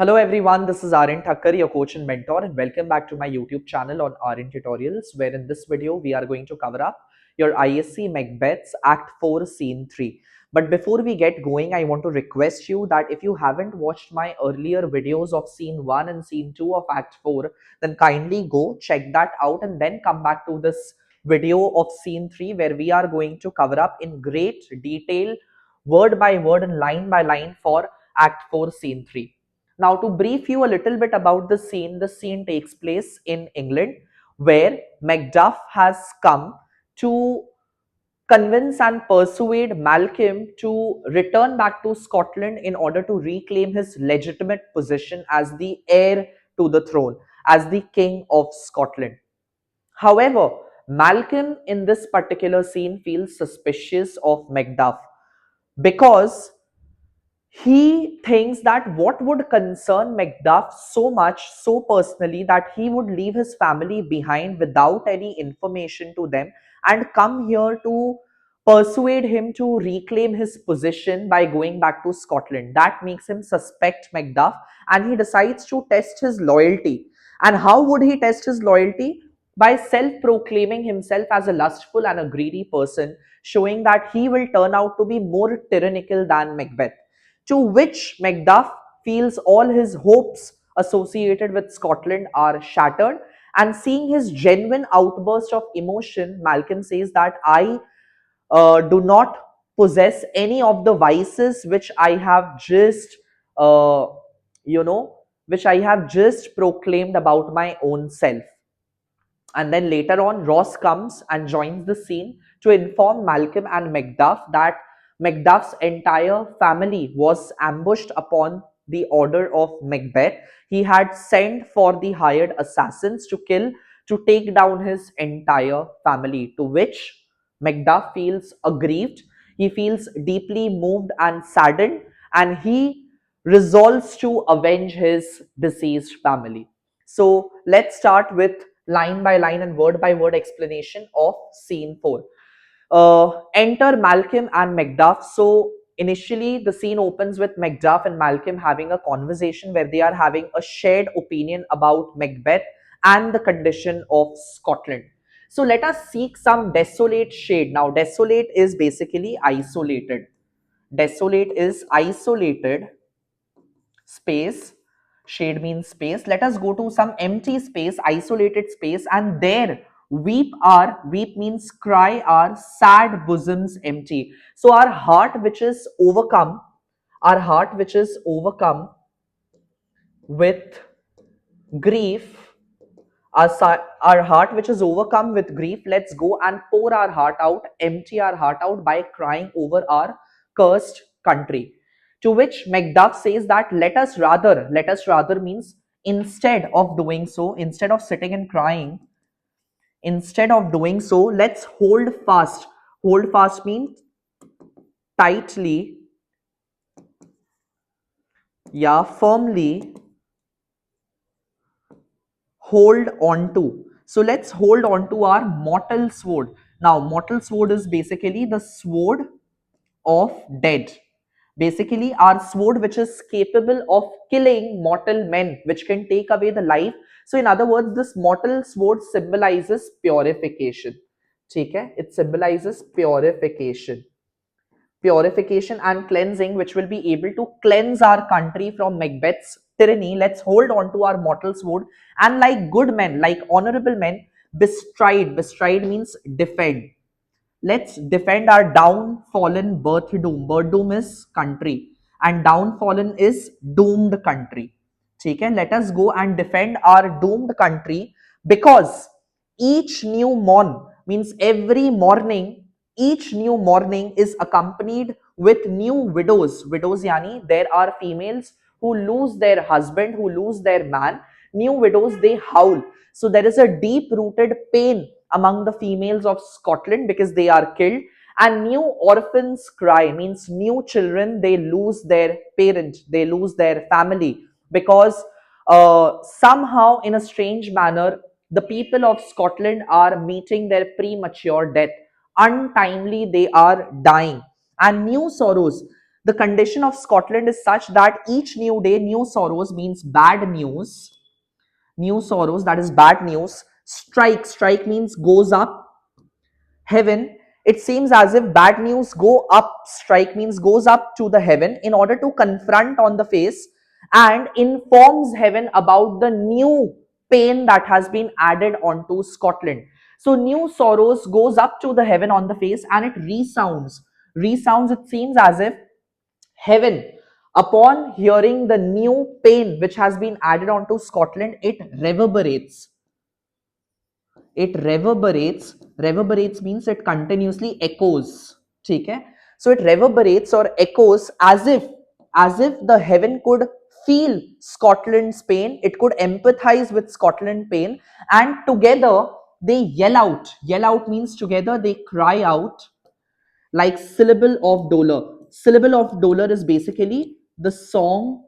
Hello everyone, this is Aryan Thakkar, your coach and mentor, and welcome back to my YouTube channel on Aryan Tutorials, where in this video we are going to cover up your ISC Macbeth's Act 4 Scene 3. But before we get going, I want to request you that if you haven't watched my earlier videos of Scene 1 and Scene 2 of Act 4, then kindly go check that out and then come back to this video of Scene 3, where we are going to cover up in great detail, word by word and line by line for Act 4 Scene 3. Now, to brief you a little bit about the scene takes place in England, where Macduff has come to convince and persuade Malcolm to return back to Scotland in order to reclaim his legitimate position as the heir to the throne, as the King of Scotland. However, Malcolm in this particular scene feels suspicious of Macduff because he thinks that what would concern Macduff so much, so personally, that he would leave his family behind without any information to them and come here to persuade him to reclaim his position by going back to Scotland. That makes him suspect Macduff, and he decides to test his loyalty. And how would he test his loyalty? By self proclaiming himself as a lustful and a greedy person, showing that he will turn out to be more tyrannical than Macbeth, to which Macduff feels all his hopes associated with Scotland are shattered. And seeing his genuine outburst of emotion, Malcolm says that I do not possess any of the vices which I have just, uh, you know, which I have just proclaimed about my own self. And then later on, Ross comes and joins the scene to inform Malcolm and Macduff that Macduff's entire family was ambushed upon the order of Macbeth. He had sent for the hired assassins to kill, to take down his entire family, to which Macduff feels aggrieved. He feels deeply moved and saddened, and he resolves to avenge his deceased family. So let's start with line by line and word by word explanation of scene 4. Enter Malcolm and Macduff. So initially the scene opens with Macduff and Malcolm having a conversation where they are having a shared opinion about Macbeth and the condition of Scotland. So let us seek some desolate shade. Now desolate is basically isolated. Desolate is isolated space. Shade means space. Let us go to some empty space, isolated space, and there weep means cry our sad bosoms empty. So our heart which is overcome, our heart which is overcome with grief, our heart which is overcome with grief, let's go and pour our heart out, empty our heart out by crying over our cursed country. To which Macduff says that let us rather means instead of doing so, instead of sitting and crying, instead of doing so, let's hold fast. Hold fast means tightly, yeah, firmly hold on to. So let's hold on to our mortal sword. Now, mortal sword is basically the sword of dead. Basically, our sword which is capable of killing mortal men, which can take away the life. So, in other words, this mortal sword symbolizes purification. Okay? It symbolizes purification. Purification and cleansing, which will be able to cleanse our country from Macbeth's tyranny. Let's hold on to our mortal sword and, like good men, like honorable men, bestride. Bestride means defend. Let's defend our downfallen birth doom. Birth doom is country, and downfallen is doomed country. Okay, let us go and defend our doomed country, because each new morn means every morning, each new morning is accompanied with new widows. Widows yani there are females who lose their husband, who lose their man. New widows, they howl. So there is a deep rooted pain among the females of Scotland because they are killed. And new orphans cry means new children, they lose their parent, they lose their family, because somehow in a strange manner the people of Scotland are meeting their premature death. Untimely they are dying. And new sorrows, The condition of Scotland is such that each new day, new sorrows means bad news. New sorrows, that is bad news. Strike means goes up. Heaven, it seems as if bad news go up. Strike means goes up to the heaven in order to confront on the face and informs heaven about the new pain that has been added onto Scotland. So new sorrows goes up to the heaven on the face and it resounds. It seems as if heaven, upon hearing the new pain which has been added onto Scotland, it reverberates means it continuously echoes. ठीक है, so it reverberates or echoes as if the heaven could feel Scotland's pain, it could empathize with Scotland's pain, and together they yell out means together they cry out like syllable of dolor. Syllable of dolor is basically the song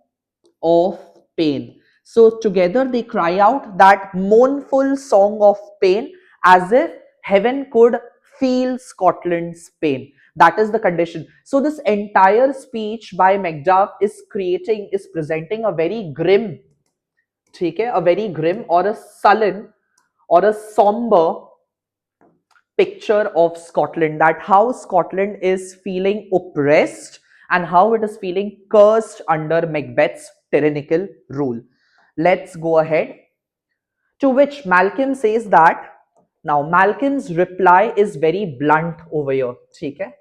of pain. So together they cry out that mournful song of pain as if heaven could feel Scotland's pain. That is the condition. So this entire speech by Macduff is presenting a very grim, ठीक है, a very grim or a sullen or a somber picture of Scotland, that how Scotland is feeling oppressed and how it is feeling cursed under Macbeth's tyrannical rule. Let's go ahead. To which Malcolm says that, now Malcolm's reply is very blunt over here. ठीक है?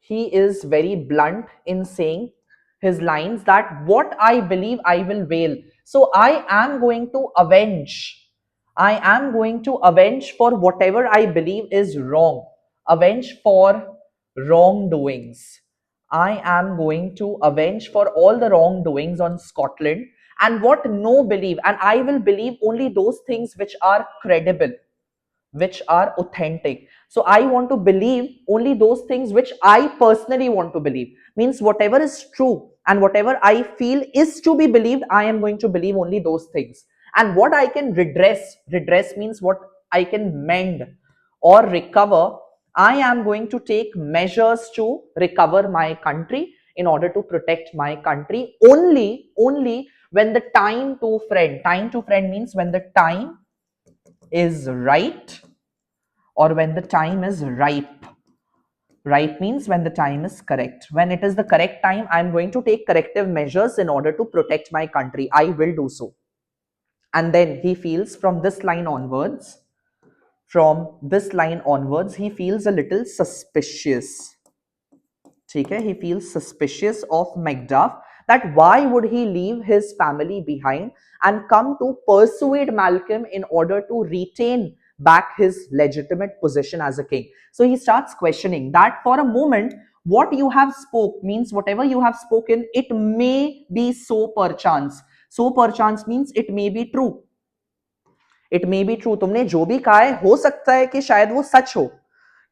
He is very blunt in saying his lines that what I believe I will wail. So I am going to avenge. I am going to avenge for whatever I believe is wrong. Avenge for wrongdoings. I am going to avenge for all the wrongdoings on Scotland and what no believe. And I will believe only those things which are credible, which are authentic. So I want to believe only those things which I personally want to believe. Means whatever is true and whatever I feel is to be believed, I am going to believe only those things. And what I can redress means what I can mend or recover, I am going to take measures to recover my country in order to protect my country only when the time to friend means when the time is right or when the time is ripe. Ripe means when the time is correct. When it is the correct time, I am going to take corrective measures in order to protect my country. I will do so. And then he feels from this line onwards, he feels a little suspicious. Okay, he feels suspicious of Macduff, that why would he leave his family behind and come to persuade Malcolm in order to retain back his legitimate position as a king. So he starts questioning that for a moment what you have spoke means whatever you have spoken, it may be so perchance. So perchance means it may be true. It may be true. तुमने जो भी कहा है हो सकता है कि शायद वो सच हो.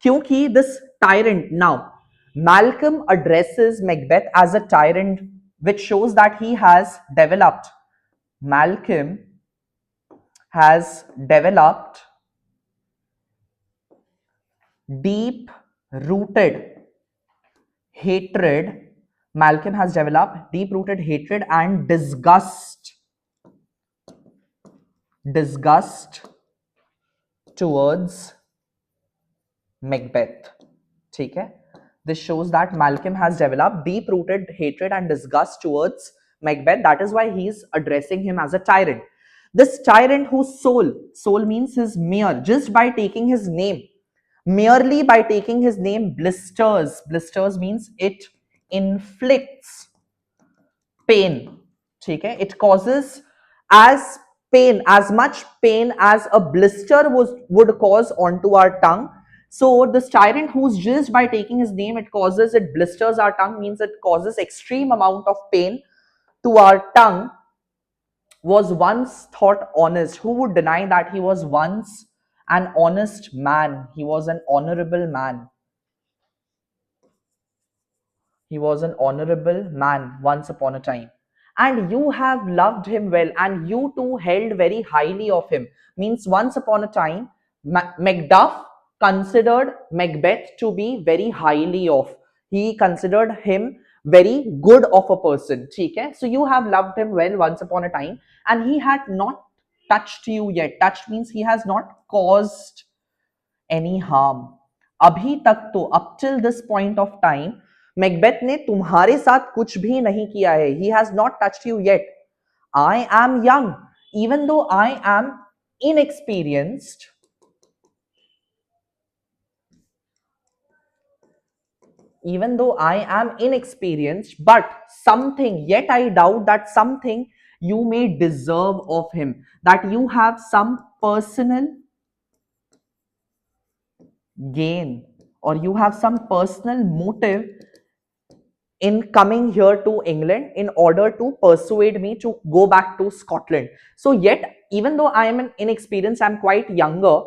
क्योंकि this tyrant, now Malcolm addresses Macbeth as a tyrant, which shows that he has developed. Malcolm has developed deep rooted hatred. Malcolm has developed deep rooted hatred and disgust towards Macbeth. ठीक है? This shows that Malcolm has developed deep-rooted hatred and disgust towards Macbeth. That is why he is addressing him as a tyrant. This tyrant whose soul means his mere, just by taking his name, merely by taking his name, blisters means it inflicts pain. ठीक है? It causes as much pain as a blister would cause onto our tongue. So this tyrant who's just by taking his name, it blisters our tongue, means it causes extreme amount of pain to our tongue, was once thought honest. Who would deny that he was once an honest man? He was an honorable man. He was an honorable man once upon a time. And you have loved him well, and you too held very highly of him. Means once upon a time, Macduff considered Macbeth to be very highly of. He considered him very good of a person, ठीक है? So you have loved him well once upon a time, and he had not touched you yet. Touched means he has not caused any harm. अभी तक तो up till this point of time Macbeth ने तुम्हारे साथ कुछ भी नहीं किया है. He has not touched you yet. I am young, even though I am inexperienced. Even though I am inexperienced, but something, yet I doubt that something you may deserve of him, that you have some personal gain or you have some personal motive in coming here to England in order to persuade me to go back to Scotland. So, yet, even though I am an inexperienced, I'm quite younger,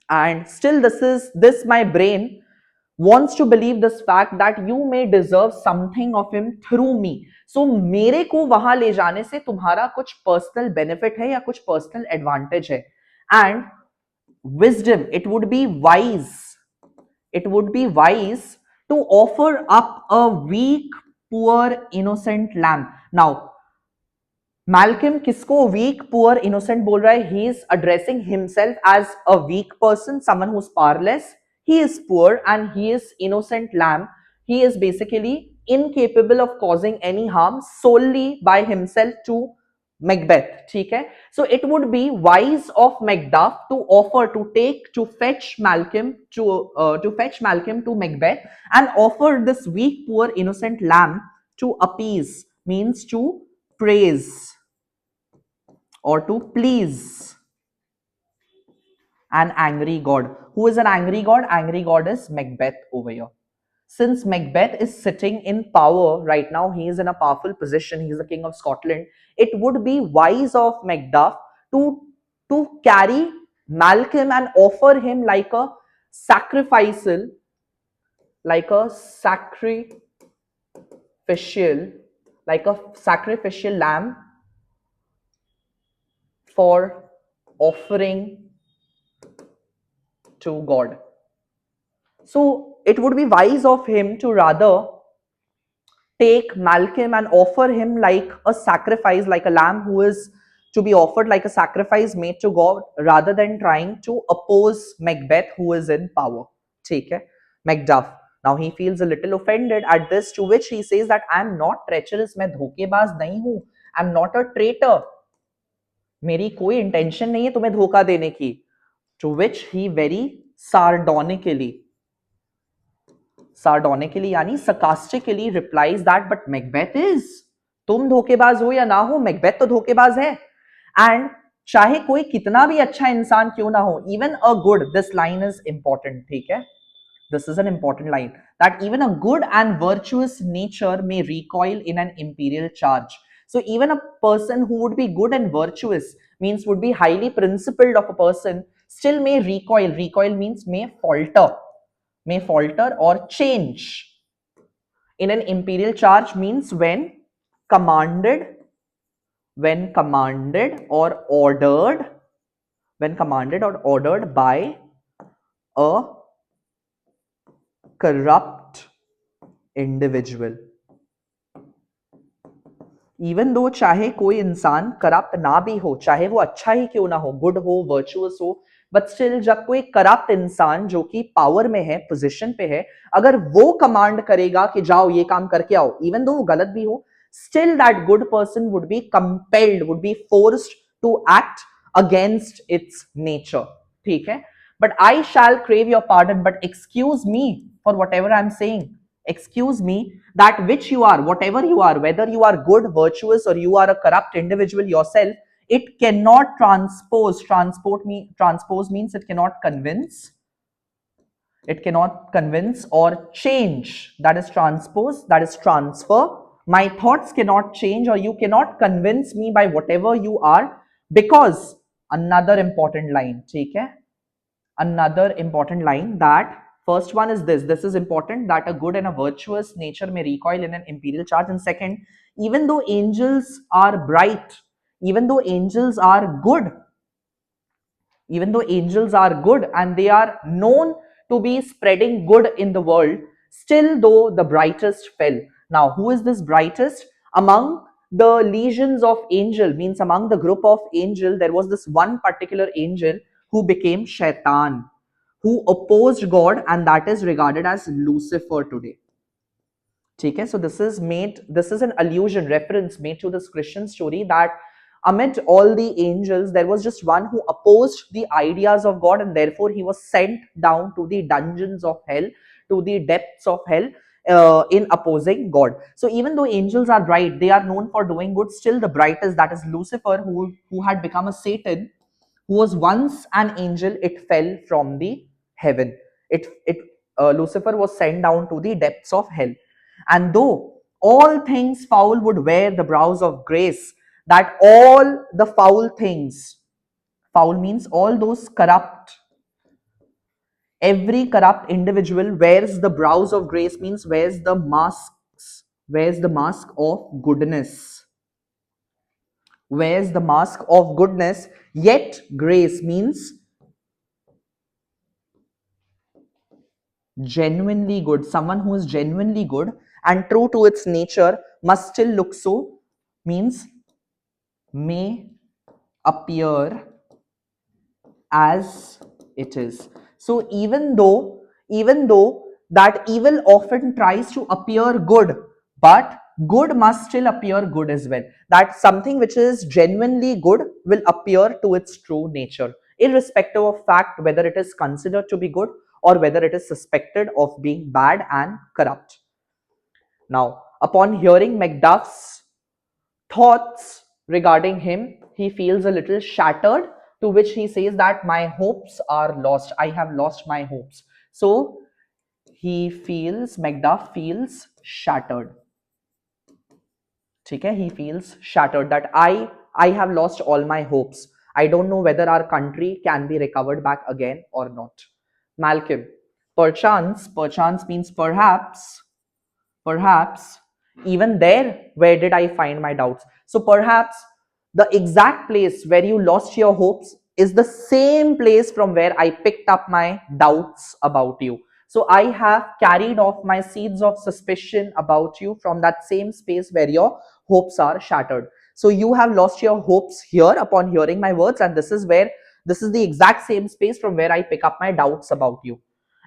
and still, this my brain wants to believe this fact that you may deserve something of him through me. So मेरे को वहां ले जाने से तुम्हारा कुछ personal benefit है या कुछ personal advantage है. And wisdom, it would be wise to offer up a weak, poor, innocent lamb. Now, Malcolm किसको weak, poor, innocent बोल रहा है? He is addressing himself as a weak person, someone who's powerless. He is poor and he is innocent lamb. He is basically incapable of causing any harm solely by himself to Macbeth. ठीक है? So it would be wise of Macduff to offer to fetch Malcolm to Macbeth and offer this weak, poor, innocent lamb to appease, means to praise or to please an angry god. Who is an angry god? Angry god is Macbeth over here. Since Macbeth is sitting in power right now, he is in a powerful position, he is the king of Scotland, it would be wise of Macduff to carry Malcolm and offer him like a sacrificial, like a sacrificial lamb for offering to God. So it would be wise of him to rather take Malcolm and offer him like a sacrifice, like a lamb who is to be offered like a sacrifice made to God, rather than trying to oppose Macbeth, who is in power. Take है? Macduff. Now he feels a little offended at this, to which he says that I am not treacherous, मैं धोखेबाज नहीं हूँ, I am not a traitor. मेरी कोई intention नहीं है तुम्हें धोखा देने की. To which he very sardonically यानी sarcastically replies that but Macbeth is, तुम धोखेबाज हो या ना हो, Macbeth तो धोखेबाज है. And चाहे कोई कितना भी अच्छा इंसान क्यों ना हो, even a good, this line is important, ठीक है? This is an important line, that even a good and virtuous nature may recoil in an imperial charge. So even a person who would be good and virtuous, means would be highly principled of a person, still may recoil. Recoil means may falter or change in an imperial charge, means when commanded or ordered by a corrupt individual. Even though चाहे कोई इंसान corrupt ना भी हो, चाहे वो अच्छा ही क्यों ना हो, गुड हो, वर्चुअस हो, बट स्टिल जब कोई करप्ट इंसान जो कि पावर में है, पोजीशन पे है, अगर वो कमांड करेगा कि जाओ ये काम करके आओ, इवन दो वो गलत भी हो, still that good person would be compelled, would be forced to act against its nature. ठीक है? But I shall crave your pardon, but excuse me for whatever I'm saying. Excuse me, that which you are, whatever you are, whether you are good, virtuous, or you are a corrupt individual yourself, it cannot transpose. Transpose means it cannot convince. It cannot convince or change. That is transpose, that is transfer. My thoughts cannot change, or you cannot convince me by whatever you are, because another important line, ठीक है? Another important line, that first one is this is important, that a good and a virtuous nature may recoil in an imperial charge. And second, even though angels are bright, even though angels are good, and they are known to be spreading good in the world, still though the brightest fell. Now, who is this brightest? Among the legions of angel, means among the group of angel, there was this one particular angel who became Shaitan, who opposed God, and that is regarded as Lucifer today. ठीक है, so this is an allusion, reference made to this Christian story that amid all the angels there was just one who opposed the ideas of God, and therefore he was sent down to the dungeons of hell, to the depths of hell, in opposing God. So even though angels are bright, they are known for doing good, still the brightest, that is Lucifer, who had become a Satan, who was once an angel, it fell from the heaven. It Lucifer was sent down to the depths of hell. And though all things foul would wear the brows of grace, that all the foul things, foul means all those corrupt, every corrupt individual wears the brows of grace, means wears the mask of goodness, wears the mask of goodness, yet grace means genuinely good. Someone who is genuinely good and true to its nature must still look so, means may appear as it is. So even though that evil often tries to appear good, but good must still appear good as well. That something which is genuinely good will appear to its true nature, irrespective of fact whether it is considered to be good or whether it is suspected of being bad and corrupt. Now, upon hearing Macduff's thoughts regarding him, he feels a little shattered, to which he says that my hopes are lost. I have lost my hopes. So Macduff feels shattered. Okay, he feels shattered that I have lost all my hopes. I don't know whether our country can be recovered back again or not. Malcolm, perchance means perhaps even there where did I find my doubts. So perhaps the exact place where you lost your hopes is the same place from where I picked up my doubts about you. So I have carried off my seeds of suspicion about you from that same space where your hopes are shattered. So you have lost your hopes here upon hearing my words, and this is the exact same space from where I pick up my doubts about you.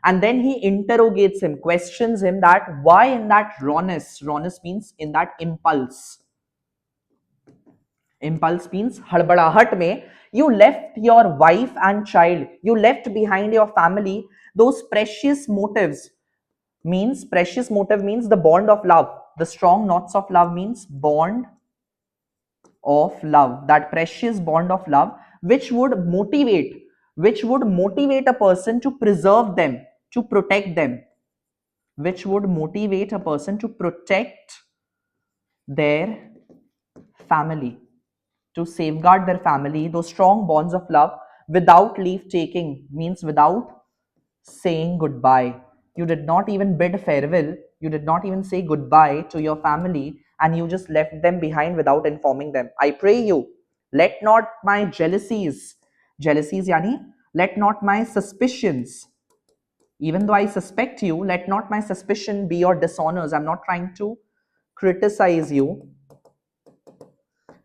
And then he interrogates him, questions him that why in that rawness means in that impulse means हड़बड़ाहट में you left your wife and child, you left behind your family, those precious motives, means precious motive means the bond of love, the strong knots of love means bond of love, that precious bond of love which would motivate a person to preserve them, to protect them, which would motivate a person to protect their family, to safeguard their family, those strong bonds of love without leave taking, means without saying goodbye. You did not even bid farewell, you did not even say goodbye to your family, and you just left them behind without informing them. I pray you, let not my jealousies yani, let not my suspicions, even though I suspect you, let not my suspicion be your dishonors. I'm not trying to criticize you.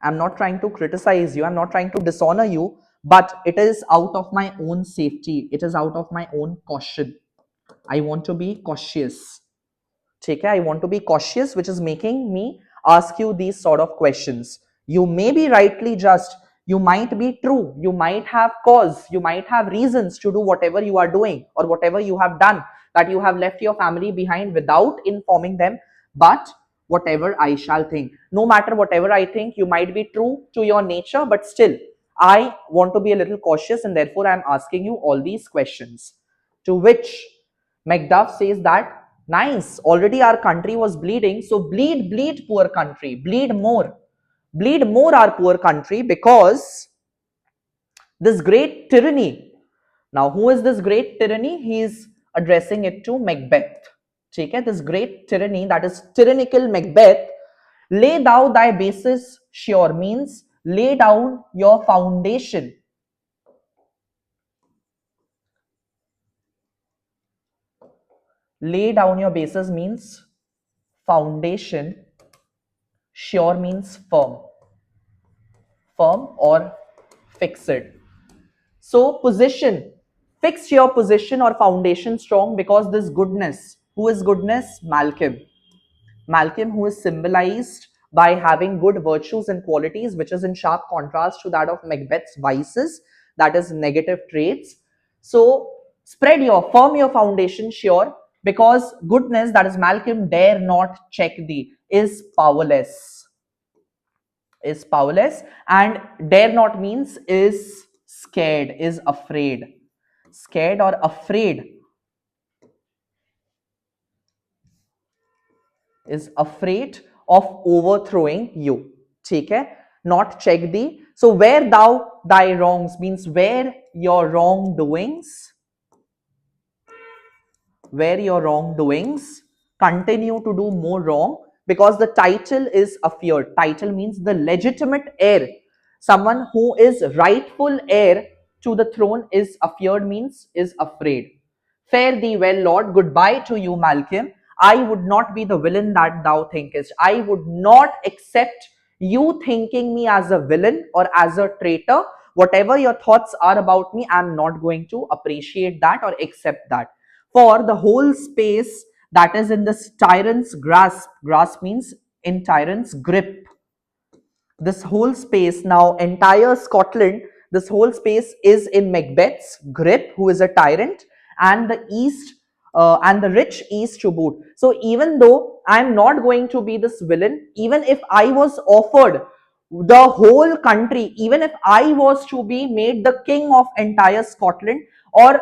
I'm not trying to criticize you. I'm not trying to dishonor you, but it is out of my own safety. It is out of my own caution. I want to be cautious. ठीक है, I want to be cautious, which is making me ask you these sort of questions. You may be rightly just, you might be true, you might have cause, you might have reasons to do whatever you are doing or whatever you have done, that you have left your family behind without informing them. But whatever I shall think, no matter whatever I think, you might be true to your nature, but still I want to be a little cautious, and therefore I am asking you all these questions. To which Macduff says that nice, already our country was bleeding, so bleed, poor country, bleed more, our poor country, because this great tyranny. Now, who is this great tyranny? He is addressing it to Macbeth. Okay, this great tyranny, that is tyrannical Macbeth, lay thou thy basis sure, means lay down your foundation. Lay down your basis means Foundation, sure means firm, firm or fixed. So position, fix your position or foundation strong, because this goodness, who is goodness? Malcolm. Malcolm, who is symbolized by having good virtues and qualities, which is in sharp contrast to that of Macbeth's vices, that is negative traits. So spread your, firm your foundation sure, because goodness, that is Malcolm, dare not check thee, is powerless, is powerless. And dare not means is scared, is afraid, scared or afraid, is afraid of overthrowing you. ठीक है, not check thee. So where thou thy wrongs means where your wrongdoings, where your wrongdoings continue to do more wrong, because the title is afeared. Title means the legitimate heir, someone who is rightful heir to the throne is afeared, means is afraid. Fare thee well, Lord. Goodbye to you, Malcolm. I would not be the villain that thou thinkest. I would not accept you thinking me as a villain or as a traitor. Whatever your thoughts are about me, I'm not going to appreciate that or accept that. For the whole space that is in this tyrant's grasp, grasp means in tyrant's grip, this whole space, now entire Scotland, this whole space is in Macbeth's grip, who is a tyrant, and the east and the rich east to boot. So even though I'm not going to be this villain, even if I was offered the whole country, even if I was to be made the king of entire Scotland, or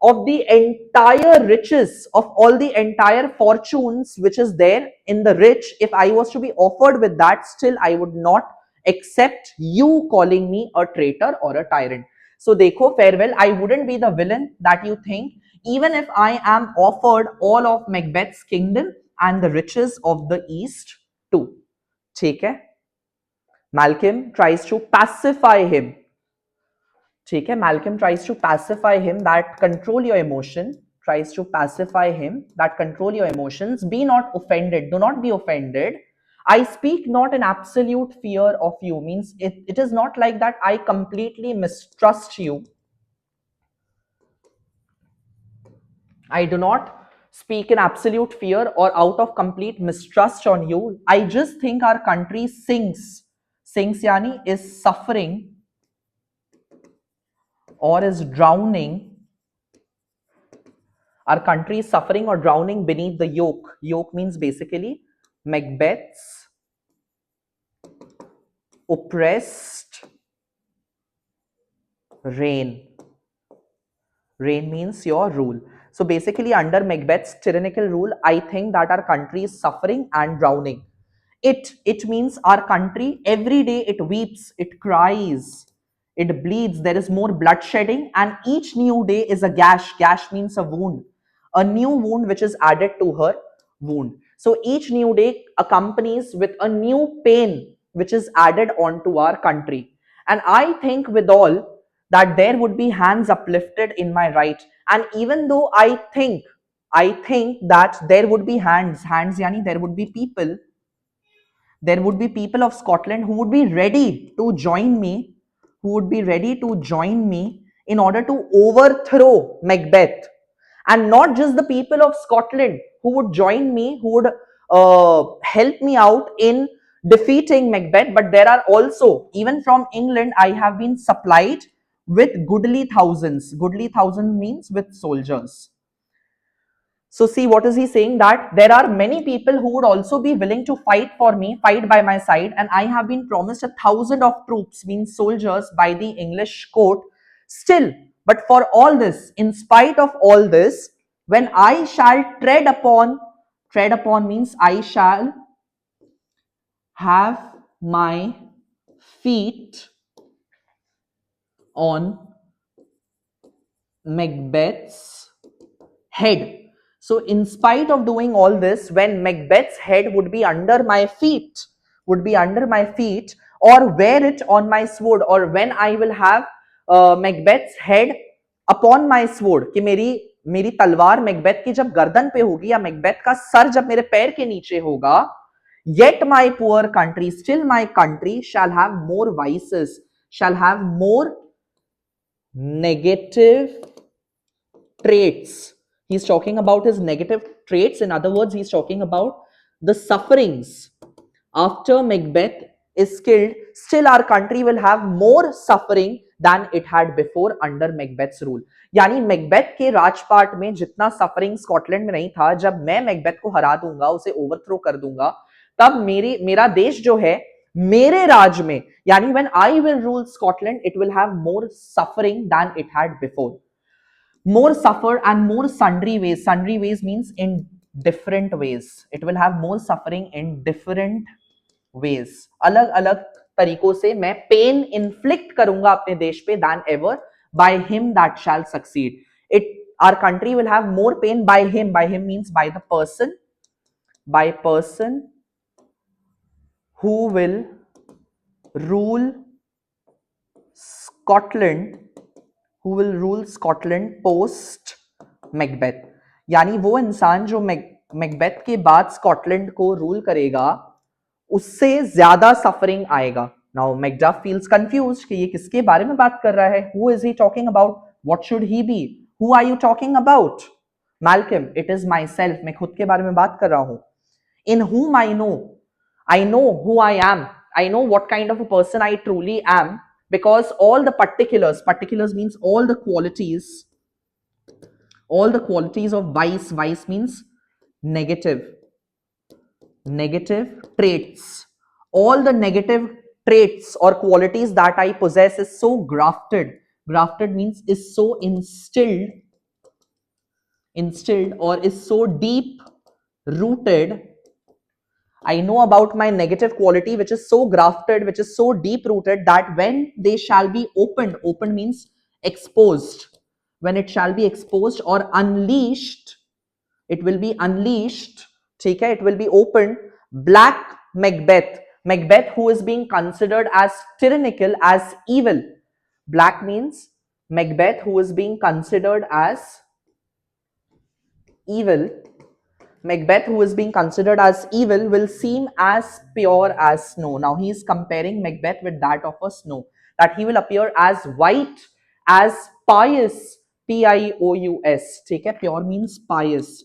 of the entire riches of all the entire fortunes which is there in the rich, if I was to be offered with that, still I would not accept you calling me a traitor or a tyrant. So dekho, farewell, I wouldn't be the villain that you think, even if I am offered all of Macbeth's kingdom and the riches of the east too. ठीक है, Malcolm tries to pacify him. ठीक है, Malcolm tries to pacify him that control your emotion, tries to pacify him that control your emotions. Be not offended, do not be offended. I speak not in absolute fear of you, means it is not like that I completely mistrust you. I do not speak in absolute fear or out of complete mistrust on you. I just think our country sinks, sinks yani is suffering or is drowning. Our country is suffering or drowning beneath the yoke. Yoke means basically Macbeth's oppressed reign. Reign means your rule. So basically, under Macbeth's tyrannical rule, I think that our country is suffering and drowning. It means our country, every day it weeps, it cries, it bleeds, there is more bloodshedding, and each new day is a gash. Gash means a wound, a new wound which is added to her wound. So each new day accompanies with a new pain which is added onto our country. And I think with all that there would be hands uplifted in my right. And even though I think that there would be hands yani there would be people, there would be people of Scotland who would be ready to join me, who would be ready to join me in order to overthrow Macbeth. And not just the people of Scotland who would join me, who would help me out in defeating Macbeth, but there are also, even from England, I have been supplied with goodly thousands. Goodly thousand means with soldiers. So see, what is he saying? That there are many people who would also be willing to fight for me, fight by my side, and I have been promised 1,000 of troops, means soldiers, by the English court. Still, but for all this, in spite of all this, when I shall tread upon means I shall have my feet on Macbeth's head. So in spite of doing all this, when Macbeth's head would be under my feet, or wear it on my sword, or when I will have Macbeth's head upon my sword, कि मेरी मेरी तलवार Macbeth की जब गर्दन पे होगी या मैकबेथ का सर जब मेरे पैर के नीचे होगा, yet my poor country, still my country shall have more vices, shall have more negative traits. He's talking about his negative traits. In other words, he's talking about the sufferings. After Macbeth is killed, still our country will have more suffering than it had before under Macbeth's rule. यानी Macbeth के राजपाट में जितना suffering Scotland में नहीं था, जब मैं मैकबेथ को हरा दूंगा, उसे ओवरथ्रो कर दूंगा, तब मेरा देश जो है मेरे राज में, यानी when I will rule Scotland, it will have more suffering than it had before. More suffer and more sundry ways. Sundry ways means in different ways. It will have more suffering in different ways. अलग अलग तरीकों से मैं pen inflict करूंगा अपने देश पे than ever by him that shall succeed. Our country will have more pain by him. By him means by the person, by person who will rule Scotland, who will rule Scotland post Macbeth. यानी वो इंसान जो Macbeth के बाद Scotland को rule करेगा, उससे ज्यादा सफरिंग आएगा. नाउ मैकडफ फील्स कंफ्यूज्ड कि ये किसके बारे में बात कर रहा है. Who is he talking about? What should he be? Who are you talking about? Malcolm, it is myself. मैं खुद के बारे में बात कर रहा हूं. इन whom I know who I am. I know what kind of a person I truly am, because all the particulars means all the qualities of vice means negative traits. All the negative traits or qualities that I possess is so grafted means is so instilled or is so deep rooted. I know about my negative quality which is so grafted, which is so deep rooted, that when they shall be opened means exposed, when it shall be exposed or unleashed, it will be unleashed, okay, it will be opened. Black Macbeth who is being considered as tyrannical, as evil. Black means Macbeth who is being considered as evil. Macbeth who is being considered as evil will seem as pure as snow. Now he is comparing Macbeth with that of a snow, that he will appear as white, as pious, Pious. ठीक है, pure means pious.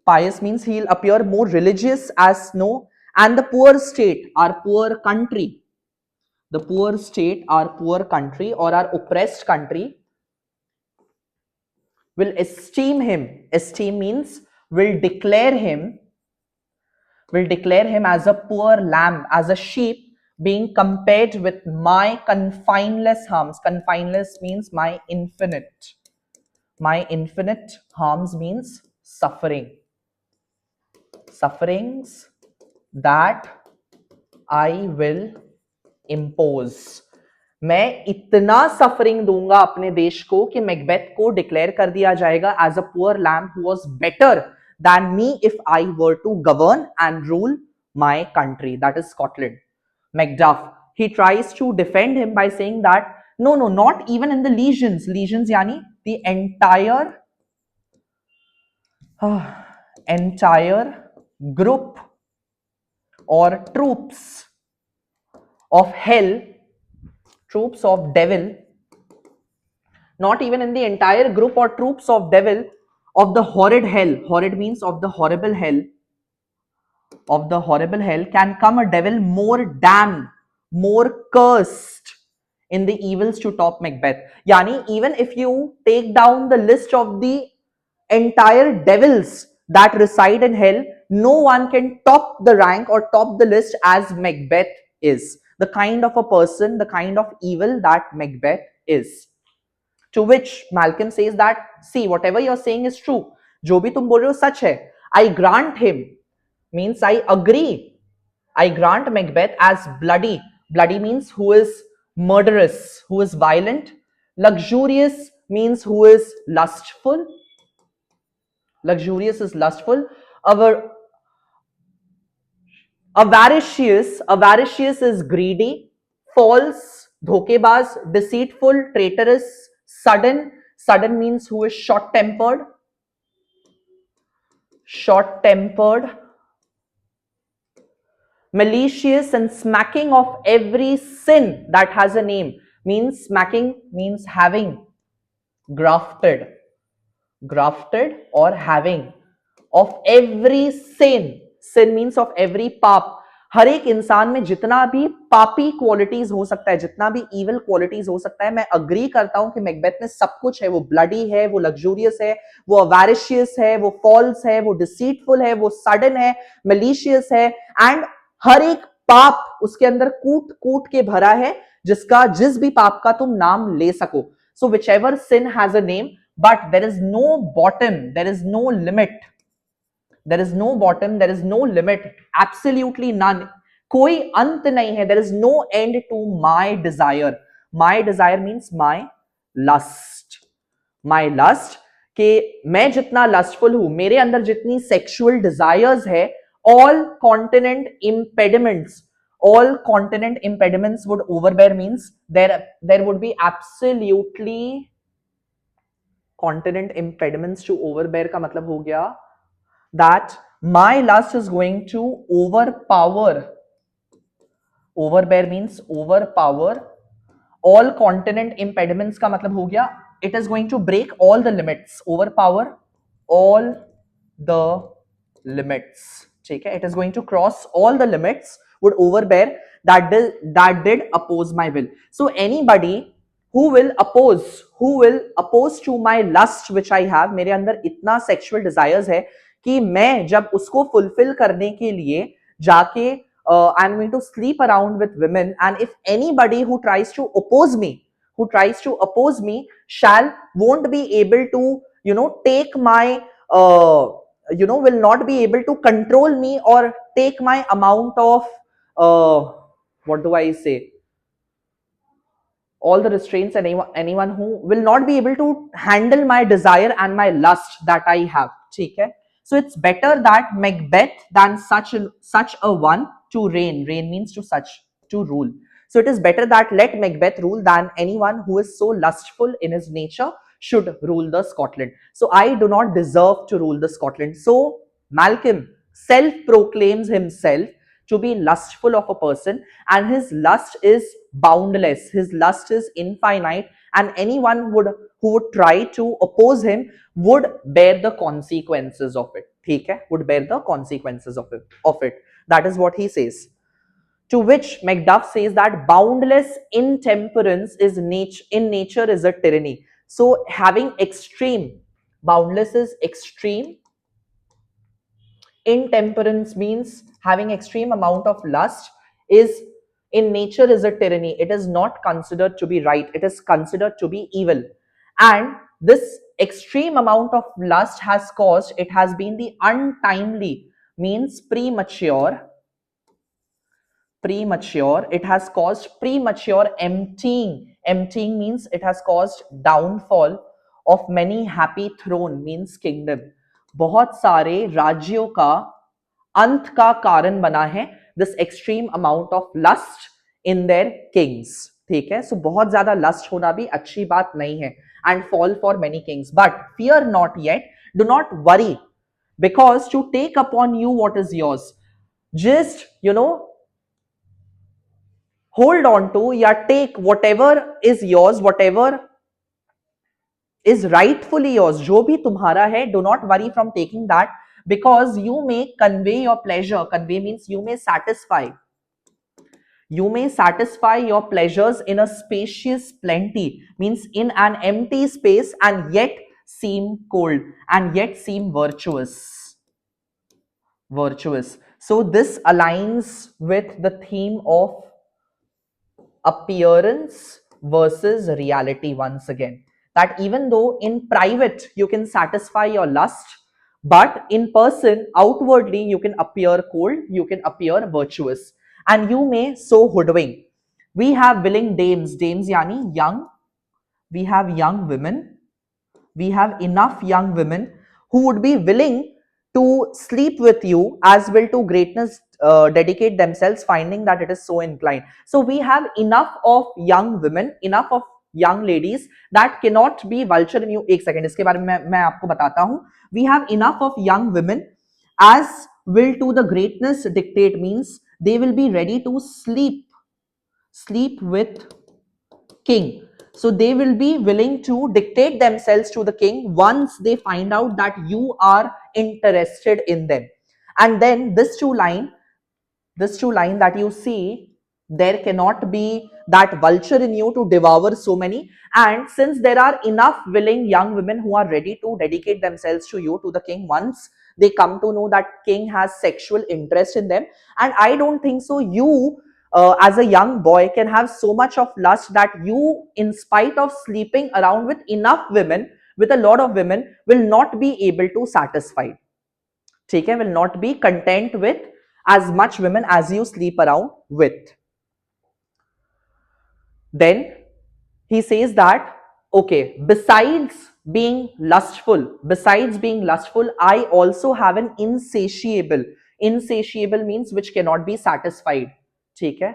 Pious means he'll appear more religious as snow. And the poor state, our poor country, the poor state, our poor country or our oppressed country, will esteem him. Esteem means will declare him as a poor lamb, as a sheep, being compared with my confineless harms. Confineless means my infinite. My infinite harms means suffering. Sufferings that I will impose. मैं इतना suffering दूंगा अपने देश को कि Macbeth को declare कर दिया जाएगा as a poor lamb who was better than me if I were to govern and rule my country, that is Scotland. Macduff, he tries to defend him by saying that no, not even in the legions. Legions yani the entire group or troops of hell, troops of devil, not even in the entire group or troops of devil of the horrid hell. Horrid means of the horrible hell. Of the horrible hell can come a devil more damned, more cursed in the evils to top Macbeth. Yani even if you take down the list of the entire devils that reside in hell, no one can top the rank or top the list as Macbeth is. The kind of a person, the kind of evil that Macbeth is. To which Malcolm says that, see, whatever you're saying is true. जो भी तुम बोल रहे हो सच है. I grant him means I agree. I grant Macbeth as bloody. Bloody means who is murderous, who is violent. Luxurious means who is lustful. Luxurious is lustful. Avaricious is greedy. False, dhokebaz, deceitful, traitorous, sudden, Sudden means who is short tempered, short tempered, malicious, and smacking of every sin that has a name. Means smacking means having, grafted, grafted or having, of every sin. Sin means of every पाप. हर एक इंसान में जितना भी पापी qualities हो सकता है, जितना भी इविल क्वालिटीज हो सकता है, मैं अग्री करता हूं कि मैकबेथ में सब कुछ है. वो ब्लडी है, वो लग्जूरियस है, वो अवेरिशियस है, वो फॉल्स है, वो डिसीटफुल है, वो सडन है, मलिशियस है, एंड हर एक पाप उसके अंदर कूट कूट के भरा है, जिसका जिस भी पाप का तुम नाम ले सको. So whichever sin has a name, but there is no bottom, there is no limit, there is no bottom, there is no limit, absolutely none. कोई अंत नहीं है. There is no end to my desire. My desire means my lust. My lust, कि मैं जितना lustful हूं, मेरे अंदर जितनी sexual desires है, all continent impediments, all continent impediments would overbear. Means there would be absolutely continent impediments to overbear का मतलब हो गया that my lust is going to overpower. Overbear means overpower. All continent impediments का मतलब हो गया it is going to break all the limits. Overpower all the limits. ठीक है, it is going to cross all the limits, would overbear, that did oppose my will. So anybody who will oppose to my lust which I have, मेरे अंदर इतना sexual desires है कि मैं जब उसको fulfill करने के लिए जाके I'm going to sleep around with women, and if anybody who tries to oppose me won't be able to take my will not be able to control me or take my amount of what do I say, all the restraints, and anyone who will not be able to handle my desire and my lust that I have. ठीक है? So it's better that Macbeth than such a one to reign. Reign means to rule. So it is better that let Macbeth rule than anyone who is so lustful in his nature should rule the Scotland. So I do not deserve to rule the Scotland. So Malcolm self-proclaims himself to be lustful of a person, and his lust is boundless, his lust is infinite, and anyone who would try to oppose him would bear the consequences of it. ठीक है, would bear the consequences of it. That is what he says. To which Macduff says that boundless intemperance is in nature is a tyranny. So having extreme, boundless is extreme, intemperance means having extreme amount of lust, is in nature is a tyranny. It is not considered to be right, it is considered to be evil. And this extreme amount of lust has been the untimely, means premature, it has caused premature emptying means it has caused downfall of many happy throne, means kingdom. बहुत सारे राज्यों का अंत का कारण बना है this extreme amount of lust in their kings. ठीक है, so बहुत ज्यादा lust होना भी अच्छी बात नहीं है, and fall for many kings. But fear not yet, do not worry, because to take upon you what is yours, just hold on to, या take whatever is yours, whatever is rightfully yours, जो भी तुम्हारा है, do not worry from taking that, because you may convey your pleasure. Convey means you may satisfy your pleasures in a spacious plenty, means in an empty space, and yet seem cold, and yet seem virtuous. So this aligns with the theme of appearance versus reality once again, that even though in private you can satisfy your lust, but in person outwardly you can appear cold, you can appear virtuous, and you may so hoodwink. We have willing dames yani young, we have young women, we have enough young women who would be willing to sleep with you as well to greatness, dedicate themselves, finding that it is so inclined. So we have enough of young women, enough of young ladies that cannot be vulture in you. एक second, इसके बारे में मैं आपको बताता हूं. We have enough of young women as will to the greatness dictate, means they will be ready to sleep with king. So they will be willing to dictate themselves to the king once they find out that you are interested in them. And then this two line that you see, there cannot be that vulture in you to devour so many. And since there are enough willing young women who are ready to dedicate themselves to you, to the king, once they come to know that king has sexual interest in them. And I don't think so you as a young boy can have so much of lust that you, in spite of sleeping around with enough women, with a lot of women, will not be able to satisfy. ठीक है, will not be content with as much women as you sleep around with. Then he says that, okay, besides being lustful, I also have an insatiable means which cannot be satisfied. ठीक है,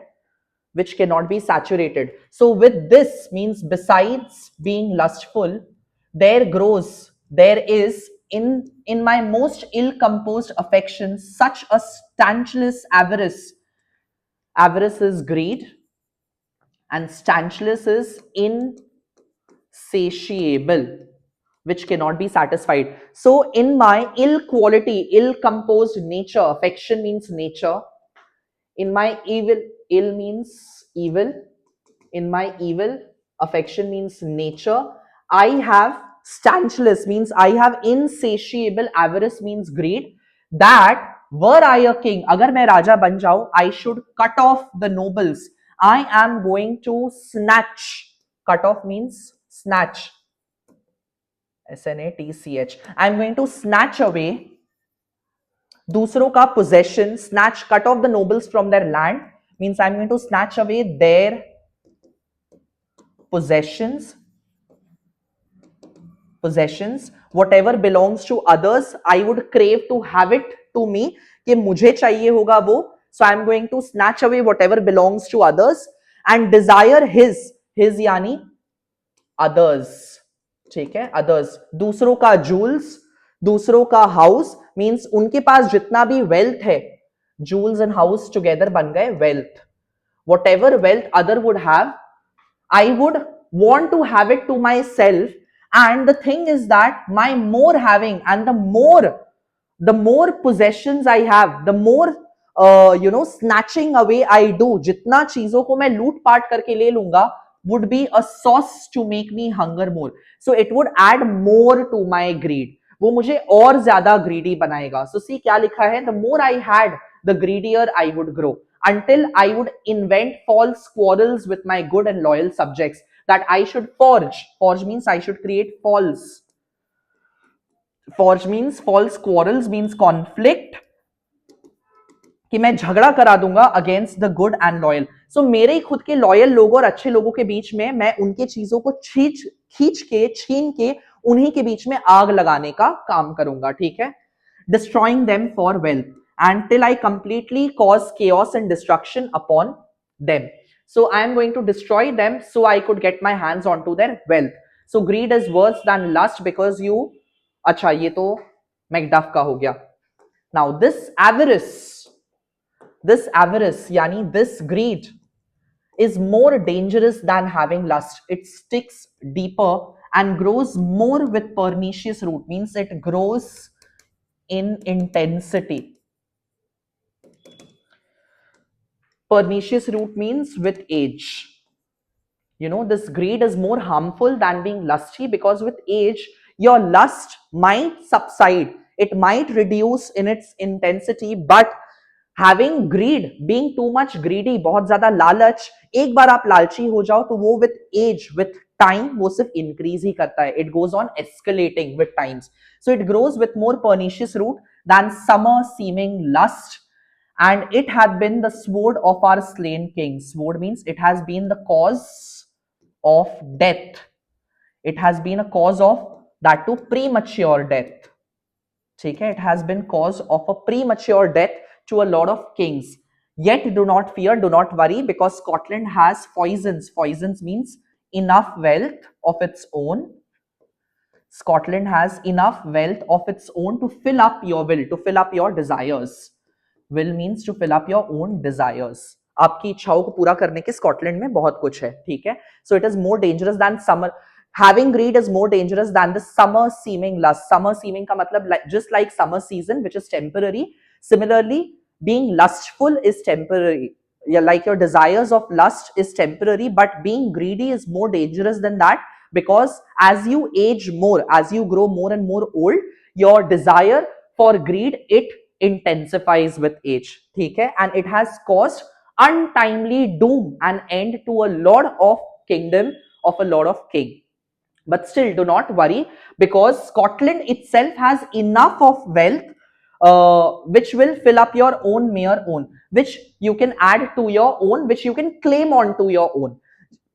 which cannot be saturated. So with this means, besides being lustful, there is in my most ill composed affection such a stanchless avarice. Avarice is greed and stanchless is insatiable, which cannot be satisfied. So in my ill composed nature, affection means nature, in my ill means evil, in my evil, affection means nature, I have stanchless means I have insatiable, avarice means greed, that were I a king, agar main raja ban jao, I should cut off the nobles. I am going to snatch. Cut off means snatch, snatch. I am going to snatch away दूसरों का possession. Snatch, cut off the nobles from their land, means I'm going to snatch away their possessions. Whatever belongs to others, I would crave to have it to me, कि मुझे चाहिए होगा वो. So I'm going to snatch away whatever belongs to others and desire his यानी others. ठीक है, others, दूसरों का jewels, दूसरों का house, means उनके पास जितना भी wealth है, jewels and house together बन गए wealth. Whatever wealth other would have, I would want to have it to myself. And the thing is that my more having and the more possessions I have, the more snatching away I do. जितना चीजों को मैं लूट पाट करके ले लूंगा would be a sauce to make me hunger more. So it would add more to my greed. वो मुझे और ज्यादा greedy बनाएगा. So see क्या लिखा है, the more I had, the greedier I would grow, until I would invent false quarrels with my good and loyal subjects, that I should forge. Forge means I should create false. Forge means false quarrels, means conflict, कि मैं झगड़ा करा दूंगा against the good and loyal. So मेरे ही खुद के loyal लोगों और अच्छे लोगों के बीच में मैं उनके चीजों को खींच के छीन के उन्हीं के बीच में आग लगाने का काम करूंगा. ठीक है, destroying them for wealth and till I completely cause chaos and destruction upon them. So I am going to destroy them so I could get my hands onto their wealth. So greed is worse than lust because you, अच्छा ये तो Macduff का हो गया. Now this avarice यानी this greed is more dangerous than having lust. It sticks deeper and grows more with pernicious root, means it grows in intensity. Pernicious root means with age. This greed is more harmful than being lusty because with age, your lust might subside. It might reduce in its intensity, but having greed, being too much greedy, बहुत ज्यादा लालच, एक बार आप लालची हो जाओ तो वो with age, with time, वो सिर्फ increase ही करता है. It goes on escalating with times. So it grows with more pernicious root than summer seeming lust. And it had been the sword of our slain king. Sword means it has been the cause of death. It has been a cause of that to premature death. Okay? It has been cause of a premature death to a lot of kings. Yet do not fear, do not worry, because Scotland has foisons. Foisons means enough wealth of its own. Scotland has enough wealth of its own to fill up your will, to fill up your desires. Will means to fill up your own desires. आपकी इच्छाओं को पूरा करने के Scotland में बहुत कुछ है, ठीक है. So it is more dangerous than summer. Having greed is more dangerous than the summer seeming lust. Summer seeming का मतलब just like summer season which is temporary. Similarly, being lustful is temporary. Yeah, like your desires of lust is temporary, but being greedy is more dangerous than that, because as you age more, as you grow more and more old, your desire for greed, it intensifies with age, ठीक है. And it has caused untimely doom and end to a lot of kingdom of a lot of king. But still, do not worry, because Scotland itself has enough of wealth which will fill up your own mere own, which you can add to your own, which you can claim on to your own.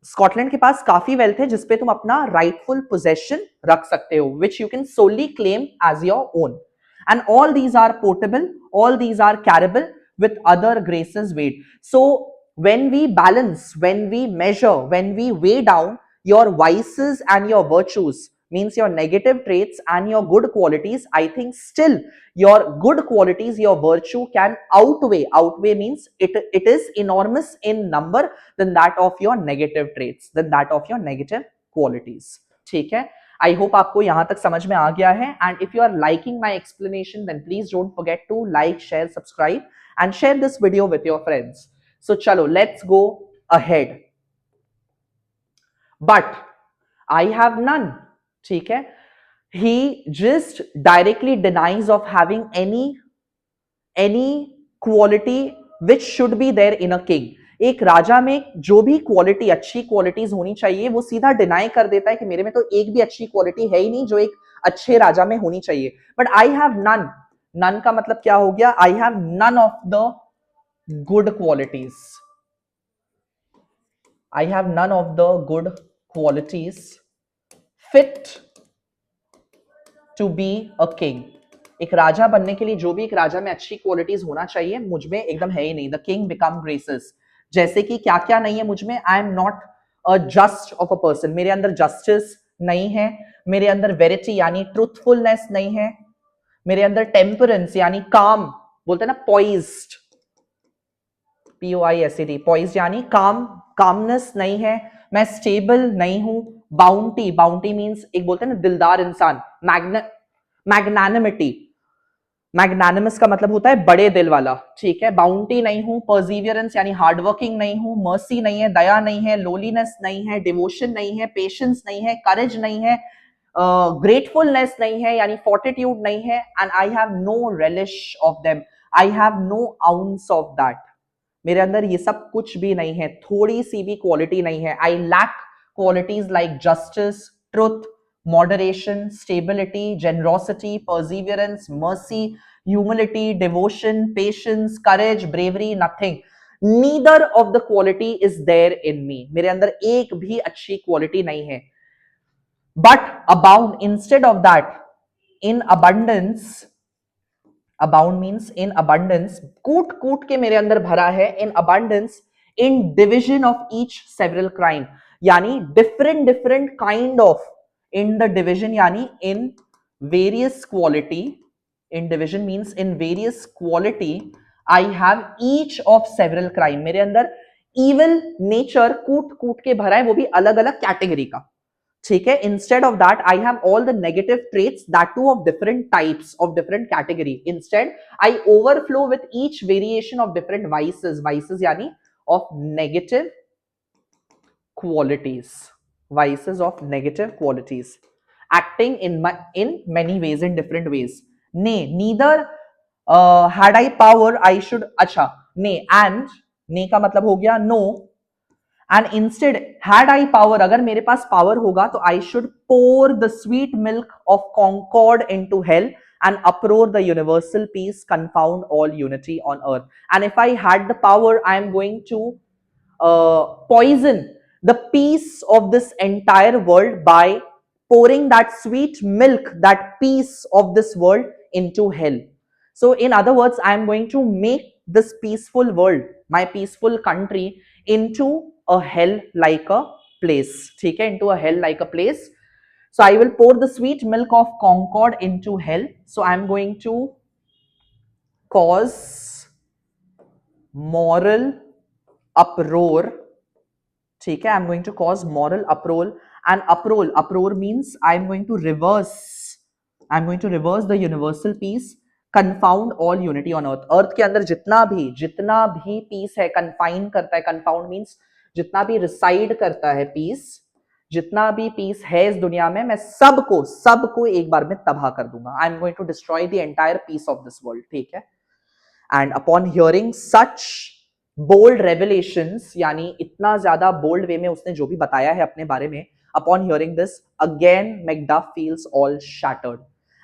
Scotland के पास काफी wealth है जिसपे तुम अपना rightful possession रख सकते हो, which you can solely claim as your own. And all these are portable, all these are carriable with other graces weighed. So when we balance, when we measure, when we weigh down your vices and your virtues, means your negative traits and your good qualities, I think still your good qualities, your virtue can outweigh means it is enormous in number than that of your negative traits, than that of your negative qualities. ठीक है. I hope आपको यहां तक समझ में आ गया है. And if you are liking my explanation, then please don't forget to like, share, subscribe and share this video with your friends. So chalo, let's go ahead. But I have none. ठीक है. He just directly denies of having any quality which should be there in a king. एक राजा में जो भी quality, अच्छी qualities होनी चाहिए, वो सीधा डिनाई कर देता है कि मेरे में तो एक भी अच्छी क्वालिटी है ही नहीं जो एक अच्छे राजा में होनी चाहिए. But I have none. None का मतलब क्या हो गया? I have none of the good qualities. I have none of the good qualities fit to be a king. एक राजा बनने के लिए जो भी एक राजा में अच्छी क्वालिटीज होना चाहिए, मुझ में एकदम है ही नहीं. The king become graces. जैसे कि क्या क्या नहीं है मुझ में? I am not a just of a person. मेरे अंदर जस्टिस नहीं है. मेरे अंदर वेरिटी यानी ट्रूथफुलनेस नहीं है. मेरे अंदर टेम्परेंस यानी काम, बोलते हैं ना पॉइज्ड, POISED, पॉइज्ड यानी काम, कामनेस नहीं है. मैं स्टेबल नहीं हूं. बाउंटी, बाउंटी मींस एक बोलते हैं ना दिलदार इंसान. मैग्नानिमिटी, मैग्नानिमस का मतलब होता है बड़े दिल वाला, ठीक है. बाउंटी नहीं हूं. परसिवियरेंस यानी हार्डवर्किंग नहीं हूं. मर्सी नहीं है, दया नहीं है. लोलीनेस नहीं है, डिवोशन नहीं है, पेशेंस नहीं है, करेज नहीं है, ग्रेटफुलनेस नहीं है यानी फोर्टिट्यूड नहीं है. And I have no relish of them. I have no ounce of that. मेरे अंदर ये सब कुछ भी नहीं है, थोड़ी सी भी क्वालिटी नहीं है. I lack qualities like justice, truth, moderation, stability, generosity, perseverance, mercy, humility, devotion, patience, courage, bravery. Nothing, neither of the quality is there in me. मेरे अंदर एक भी अच्छी क्वालिटी नहीं है. But abound, instead of that, in abundance. Abound means in abundance, कूट कूट के मेरे अंदर भरा है. In abundance, in division of each several crime यानी different different kind of. In the division यानी in various quality. In division means in various quality. I have each of several crime. मेरे अंदर इविल नेचर कूट कूट के भरा है, वो भी अलग अलग कैटेगरी का, ठीक है. Instead of that I have all the negative traits, that too of different types of different category. Instead I overflow with each variation of different vices. Vices यानी of negative qualities. Vices of negative qualities acting in many ways, in different ways. Nay, neither had I power I should. अच्छा, nay, and nay का मतलब हो गया no. And instead, had I power, अगर मेरे पास power होगा तो I should pour the sweet milk of concord into hell and uproar the universal peace, confound all unity on earth. And if I had the power, I am going to poison the peace of this entire world by pouring that sweet milk, that peace of this world into hell. So in other words, I am going to make this peaceful world, my peaceful country, into a hell like a place, ठीक है, into a hell like a place. So I will pour the sweet milk of concord into hell. So I'm going to cause moral uproar, ठीक है, I'm going to cause moral uproar. And uproar means I'm going to reverse the universal peace, confound all unity on earth. अर्थ के अंदर जितना भी piece है, confine करता है, confound means जितना भी रिसाइड करता है पीस, जितना भी पीस है इस दुनिया में, मैं सबको एक बार में तबाह कर दूंगा. I am going to destroy the entire peace of this world, ठीक है. And upon hearing such bold revelations, यानी इतना ज्यादा बोल्ड वे में उसने जो भी बताया है अपने बारे में, upon hearing this again Macduff feels all shattered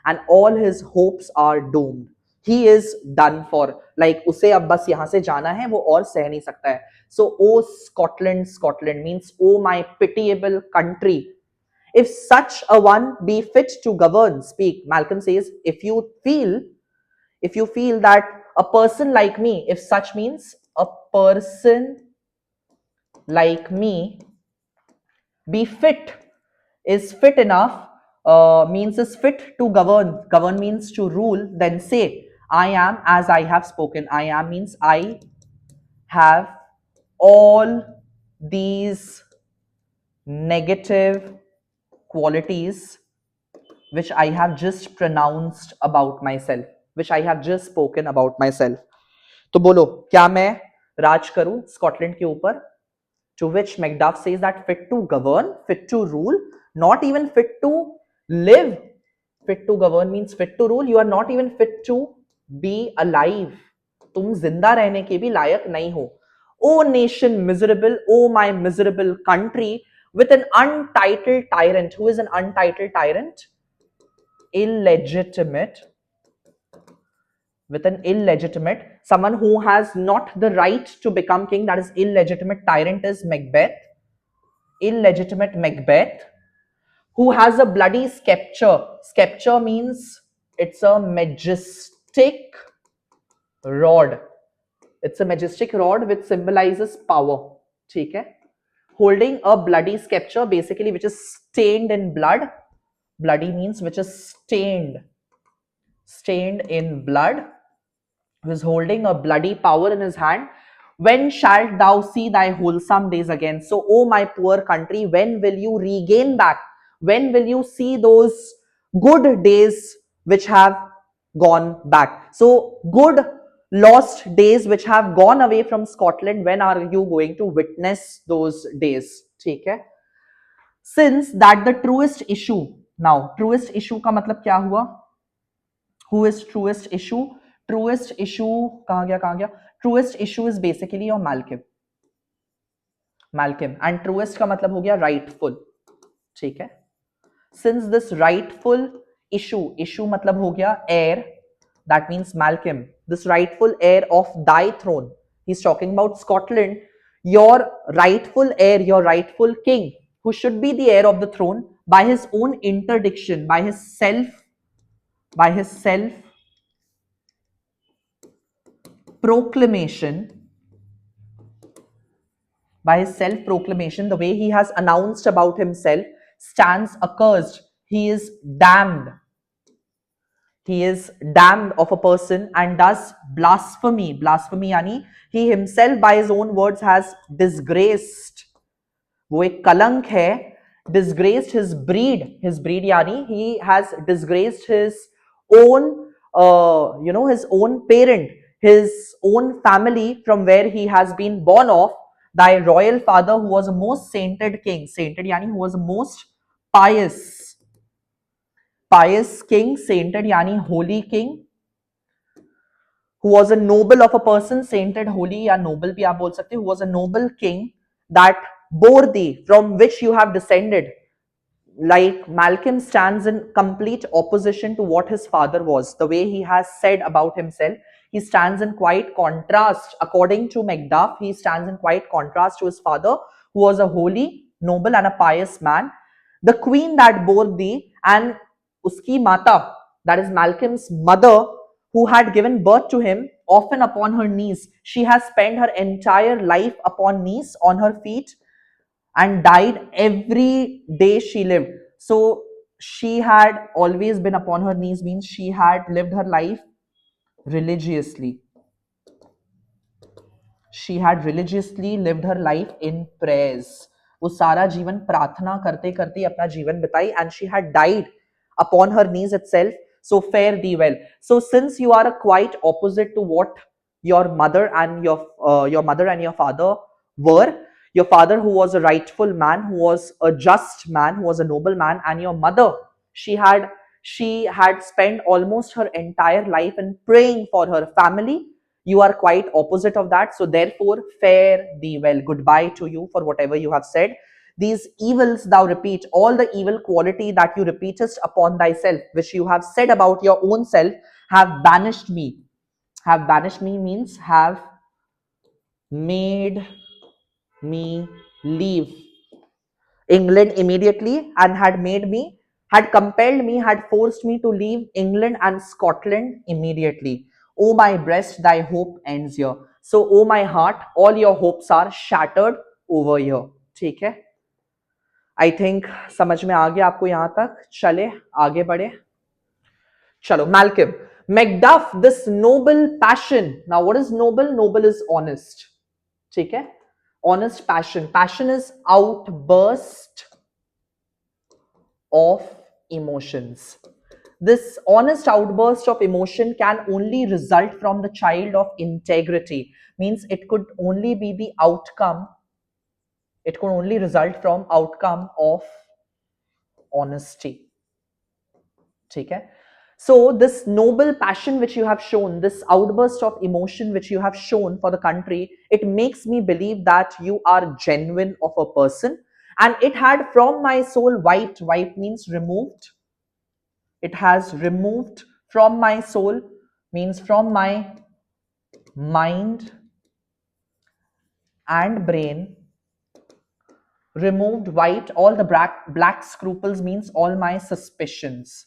and all his hopes are doomed. He is done for, like उसे अब बस यहां से जाना है, वो और सह नहीं सकता है. So O Scotland means O my pitiable country, if such a one be fit to govern, speak. Malcolm says, if you feel that a person like me, if such means a person like me, be fit, is fit enough, means is fit to govern means to rule, then say, I am as I have spoken. I am means I have all these negative qualities which I have just pronounced about myself, which I have just spoken about myself. तो बोलो, क्या मैं राज करूं Scotland के ऊपर? To which Macduff says that fit to govern, fit to rule, not even fit to live. Fit to govern means fit to rule. You are not even fit to be alive. तुम जिंदा रहने के भी लायक नहीं हो. O nation miserable, O my miserable country, with an untitled tyrant. Who is an untitled tyrant? Illegitimate. With an illegitimate, someone who has not the right to become king, that is illegitimate tyrant is Macbeth. Illegitimate Macbeth, who has a bloody scepter. Scepter means it's a majestic rod. It's a majestic rod which symbolizes power, ठीक है. Holding a bloody scepter, basically which is stained in blood. Bloody means which is stained in blood, who is holding a bloody power in his hand. When shalt thou see thy wholesome days again? So, oh my poor country, when will you regain back? When will you see those good days which have gone back? So, good lost days which have gone away from Scotland, when are you going to witness those days? ठीक है. Since that the truest issue, now truest issue का मतलब क्या हुआ? Who is truest issue? Truest issue कहाँ गया? Truest issue is basically your Malcolm. And truest का मतलब हो गया rightful, ठीक है. Since this rightful issue मतलब हो गया heir, that means Malcolm, this rightful heir of thy throne, he's talking about Scotland, your rightful heir, your rightful king, who should be the heir of the throne, by his own interdiction, by his self proclamation, the way he has announced about himself, stands accursed. He is damned. He is damned of a person and does blasphemy. Blasphemy yani he himself by his own words has disgraced. वो एक कलंक है. Disgraced his breed यानी he has disgraced his own his own parent, his own family from where he has been born of, thy royal father who was a most sainted king. Sainted yani who was a most pious king. Sainted yani holy king, who was a noble of a person. Sainted, holy या noble भी आप बोल सकते, who was a noble king that bore thee, from which you have descended. Like Malcolm stands in complete opposition to what his father was. The way he has said about himself, he stands in quite contrast. According to Macduff, he stands in quite contrast to his father, who was a holy, noble and a pious man. The queen that bore thee, and uski mata, that is Malcolm's mother, who had given birth to him, often upon her knees. She has spent her entire life upon knees, on her feet, and died every day she lived. So she had always been upon her knees, means she had lived her life religiously. She had religiously lived her life in prayers. वो सारा जीवन प्रार्थना करते करते अपना जीवन बिताई, and she had died upon her knees itself. So fare thee well. So since you are a quite opposite to what your mother and your mother and your father were, your father who was a rightful man, who was a just man, who was a noble man, and your mother, she had she had spent almost her entire life in praying for her family. You are quite opposite of that. So therefore fare thee well. Goodbye to you for whatever you have said. These evils thou repeat, all the evil quality that you repeatest upon thyself, which you have said about your own self, have banished me. Have banished me means have made me leave England immediately, and had compelled me, had forced me to leave England and Scotland immediately. O my breast, thy hope ends here. So, O my heart, all your hopes are shattered over here. ठीक है? I think समझ में आ गया आपको यहाँ तक. चले आगे बढ़े. चलो, Malcolm. Macduff, this noble passion. Now, what is noble? Noble is honest. ठीक है? Honest passion. Passion is outburst of emotions. This honest outburst of emotion can only result from the child of integrity. Means it could only be the outcome, it could only result from outcome of honesty. Okay? So this noble passion which you have shown, this outburst of emotion which you have shown for the country, it makes me believe that you are genuine of a person. And it had from my soul wiped. Wiped means removed. It has removed from my soul, means from my mind and brain, removed, wiped all the black scruples, means all my suspicions.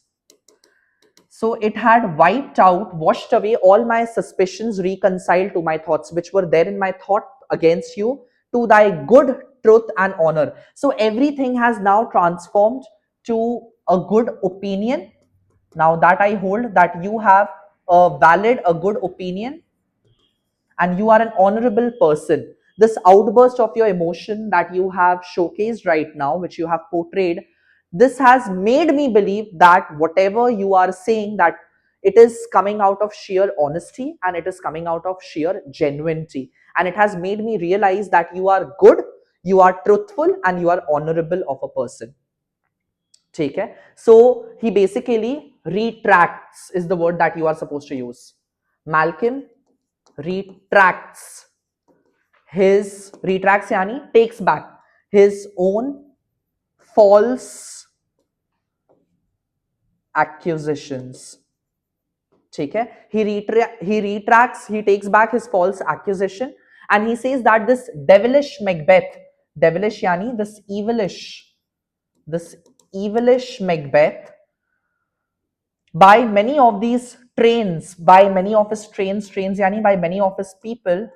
So it had wiped out, washed away all my suspicions, reconciled to my thoughts, which were there in my thought against you, to thy good truth and honor. So everything has now transformed to a good opinion. Now that I hold, that you have a valid, a good opinion, and you are an honorable person. This outburst of your emotion that you have showcased right now, which you have portrayed, this has made me believe that whatever you are saying, that it is coming out of sheer honesty and it is coming out of sheer genuinity. And it has made me realize that you are good, you are truthful, and you are honorable of a person. ठीक है? So he basically retracts is the word that you are supposed to use. Malcolm retracts yani takes back his own false accusations. ठीक है? He retracts, he takes back his false accusation, and he says that this devilish Macbeth, devilish yani this evilish Macbeth, by many of these trains, by many of his trains yani by many of his people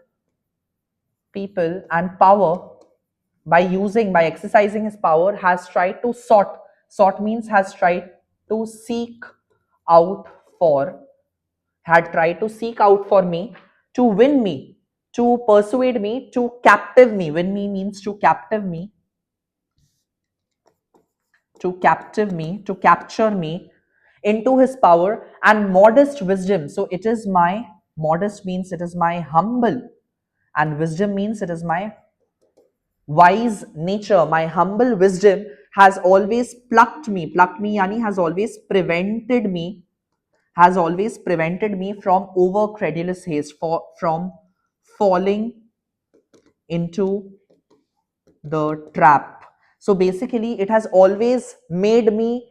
and power, by exercising his power, has tried to sort means has tried to seek out for, had tried to seek out for me, to win me, to persuade me, to captive me. Win me means to captive me, to capture me into his power, and modest wisdom. So it is my modest means it is my humble, and wisdom means it is my wise nature. My humble wisdom has always plucked me yani has always prevented me from over credulous haste, from falling into the trap. So basically, it has always made me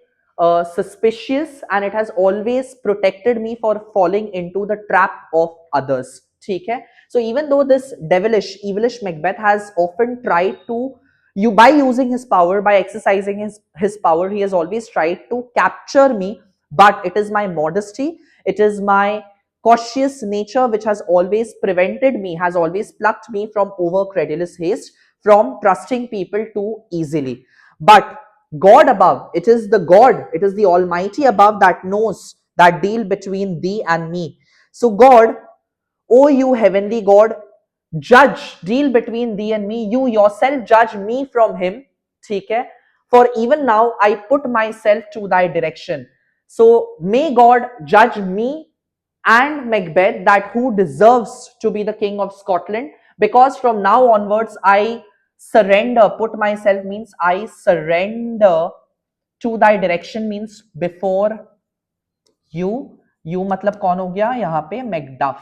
suspicious, and it has always protected me for falling into the trap of others. ठीक है? So even though this evilish Macbeth has often tried to, by using his power, by exercising his power, he has always tried to capture me, but it is my modesty, it is my cautious nature which has always prevented me, has always plucked me from over credulous haste, from trusting people too easily. But God above, it is the God, it is the Almighty above that knows that deal between thee and me. So God, O you heavenly God, judge, deal between thee and me. You yourself judge me from him. ठीक है? For even now I put myself to thy direction. So may God judge me and Macbeth that who deserves to be the king of Scotland, because from now onwards I surrender. Put myself means I surrender to thy direction, means before you. You मतलब कौन हो गया यहाँ पे? Macduff.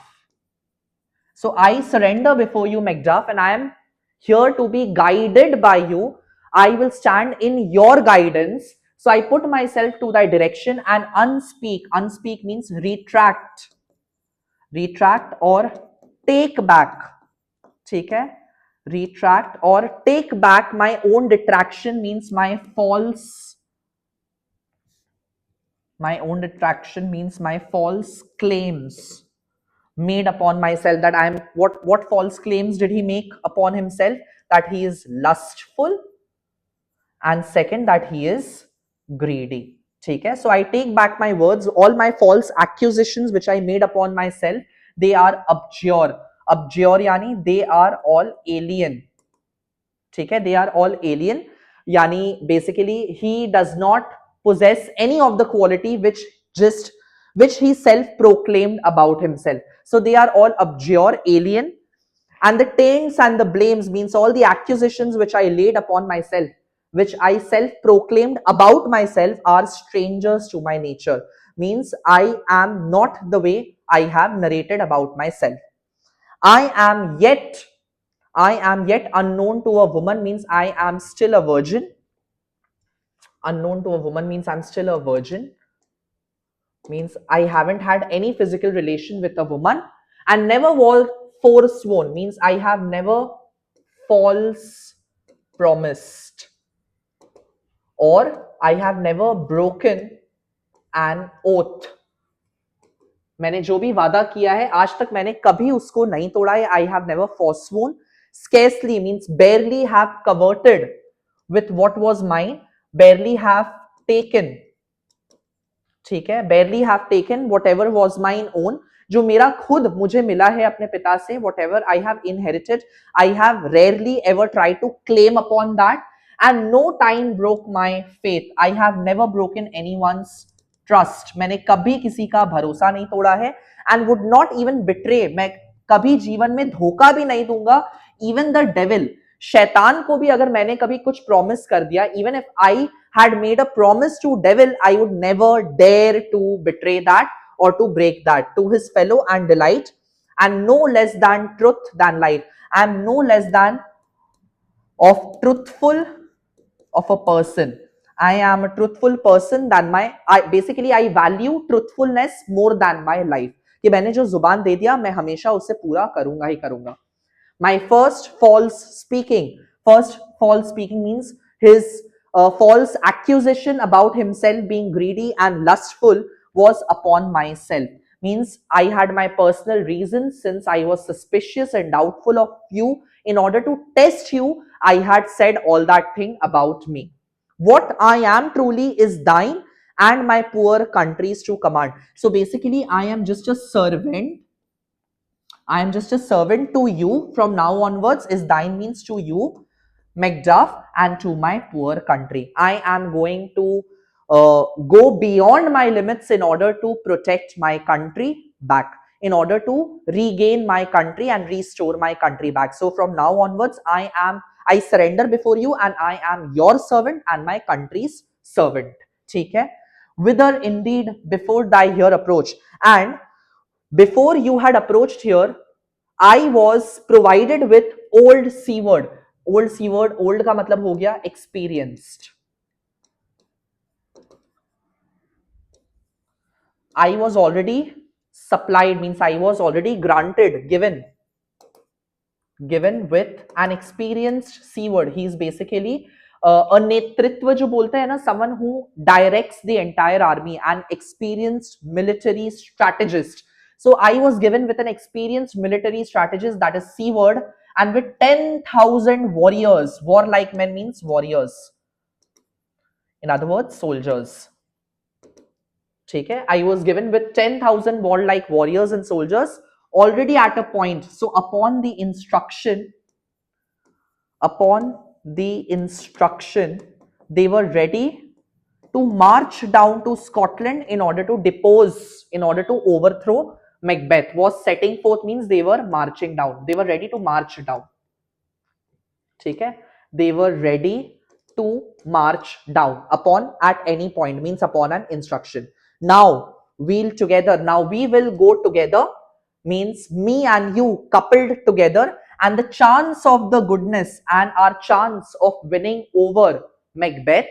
So I surrender before you, Macduff, and I am here to be guided by you. I will stand in your guidance. So I put myself to thy direction and unspeak. Unspeak means retract. Retract or take back. ठीक है? Retract or take back my own detraction, means my own detraction means my false claims made upon myself, that I am what false claims did he make upon himself? That he is lustful, and second that he is greedy. ठीक है? So I take back my words, all my false accusations which I made upon myself, they are abjure. Abjure yani they are all alien. ठीक है? They are all alien, yani basically he does not possess any of the quality which he self proclaimed about himself. So they are all abjure, alien. And the taints and the blames means all the accusations which I laid upon myself, which I self proclaimed about myself, are strangers to my nature. Means I am not the way I have narrated about myself. I am yet unknown to a woman, means I am still a virgin. Unknown to a woman means I'm still a virgin. Means I haven't had any physical relation with a woman, and never was forsworn, means I have never false promised, or I have never broken an oath. मैंने जो भी वादा किया है आज तक मैंने कभी उसको नहीं तोड़ा है. I have never forsworn. Scarcely means barely have coveted with what was mine, barely have taken. ठीक है? Barely have taken whatever was mine own, जो मेरा खुद मुझे मिला है अपने पिता से, whatever I have inherited, I have rarely ever tried to claim upon that, and no time broke my faith. I have never broken anyone's trust. मैंने कभी किसी का भरोसा नहीं तोड़ा है, and would not even betray. मैं कभी जीवन में धोखा भी नहीं दूंगा. Even the devil, शैतान को भी अगर मैंने कभी कुछ प्रॉमिस कर दिया, even if I had made a promise to devil, I would never dare to betray that or to break that. To his fellow and delight, and no less than truth than life. I am no less than of truthful of a person. I am a truthful person than basically I value truthfulness more than my life. कि मैंने जो जुबान दे दिया मैं हमेशा उसे पूरा करूंगा ही करूंगा. My first false speaking means his false accusation about himself being greedy and lustful was upon myself. Means I had my personal reasons, since I was suspicious and doubtful of you. In order to test you, I had said all that thing about me. What I am truly is thine, and my poor country's to command. So basically I am just a servant. I am just a servant to you from now onwards. Is thine means to you, Macduff, and to my poor country. I am going to go beyond my limits in order to protect my country back, in order to regain my country and restore my country back. So from now onwards, I surrender before you, and I am your servant and my country's servant. ठीक है? Whither indeed before thy here approach, and before you had approached here, I was provided with old seaward. Old seaward, old का मतलब हो गया experienced. I was already supplied, means I was already granted, given with an experienced seaward. He is basically a नेतृत्व जो बोलते हैं ना, someone who directs the entire army, an experienced military strategist. So I was given with an experienced military strategist, that is seaward, and with 10,000 warriors. Warlike men means warriors, in other words soldiers. ठीक है, I was given with 10,000 warlike warriors and soldiers already at a point. So upon the instruction, they were ready to march down to Scotland in order to depose, in order to overthrow Macbeth. Was setting forth means they were marching down. They were ready to march down. ठीक है, they were ready to march down upon at any point means upon an instruction. Now now we will go together means me and you coupled together, and the chance of the goodness and our chance of winning over Macbeth,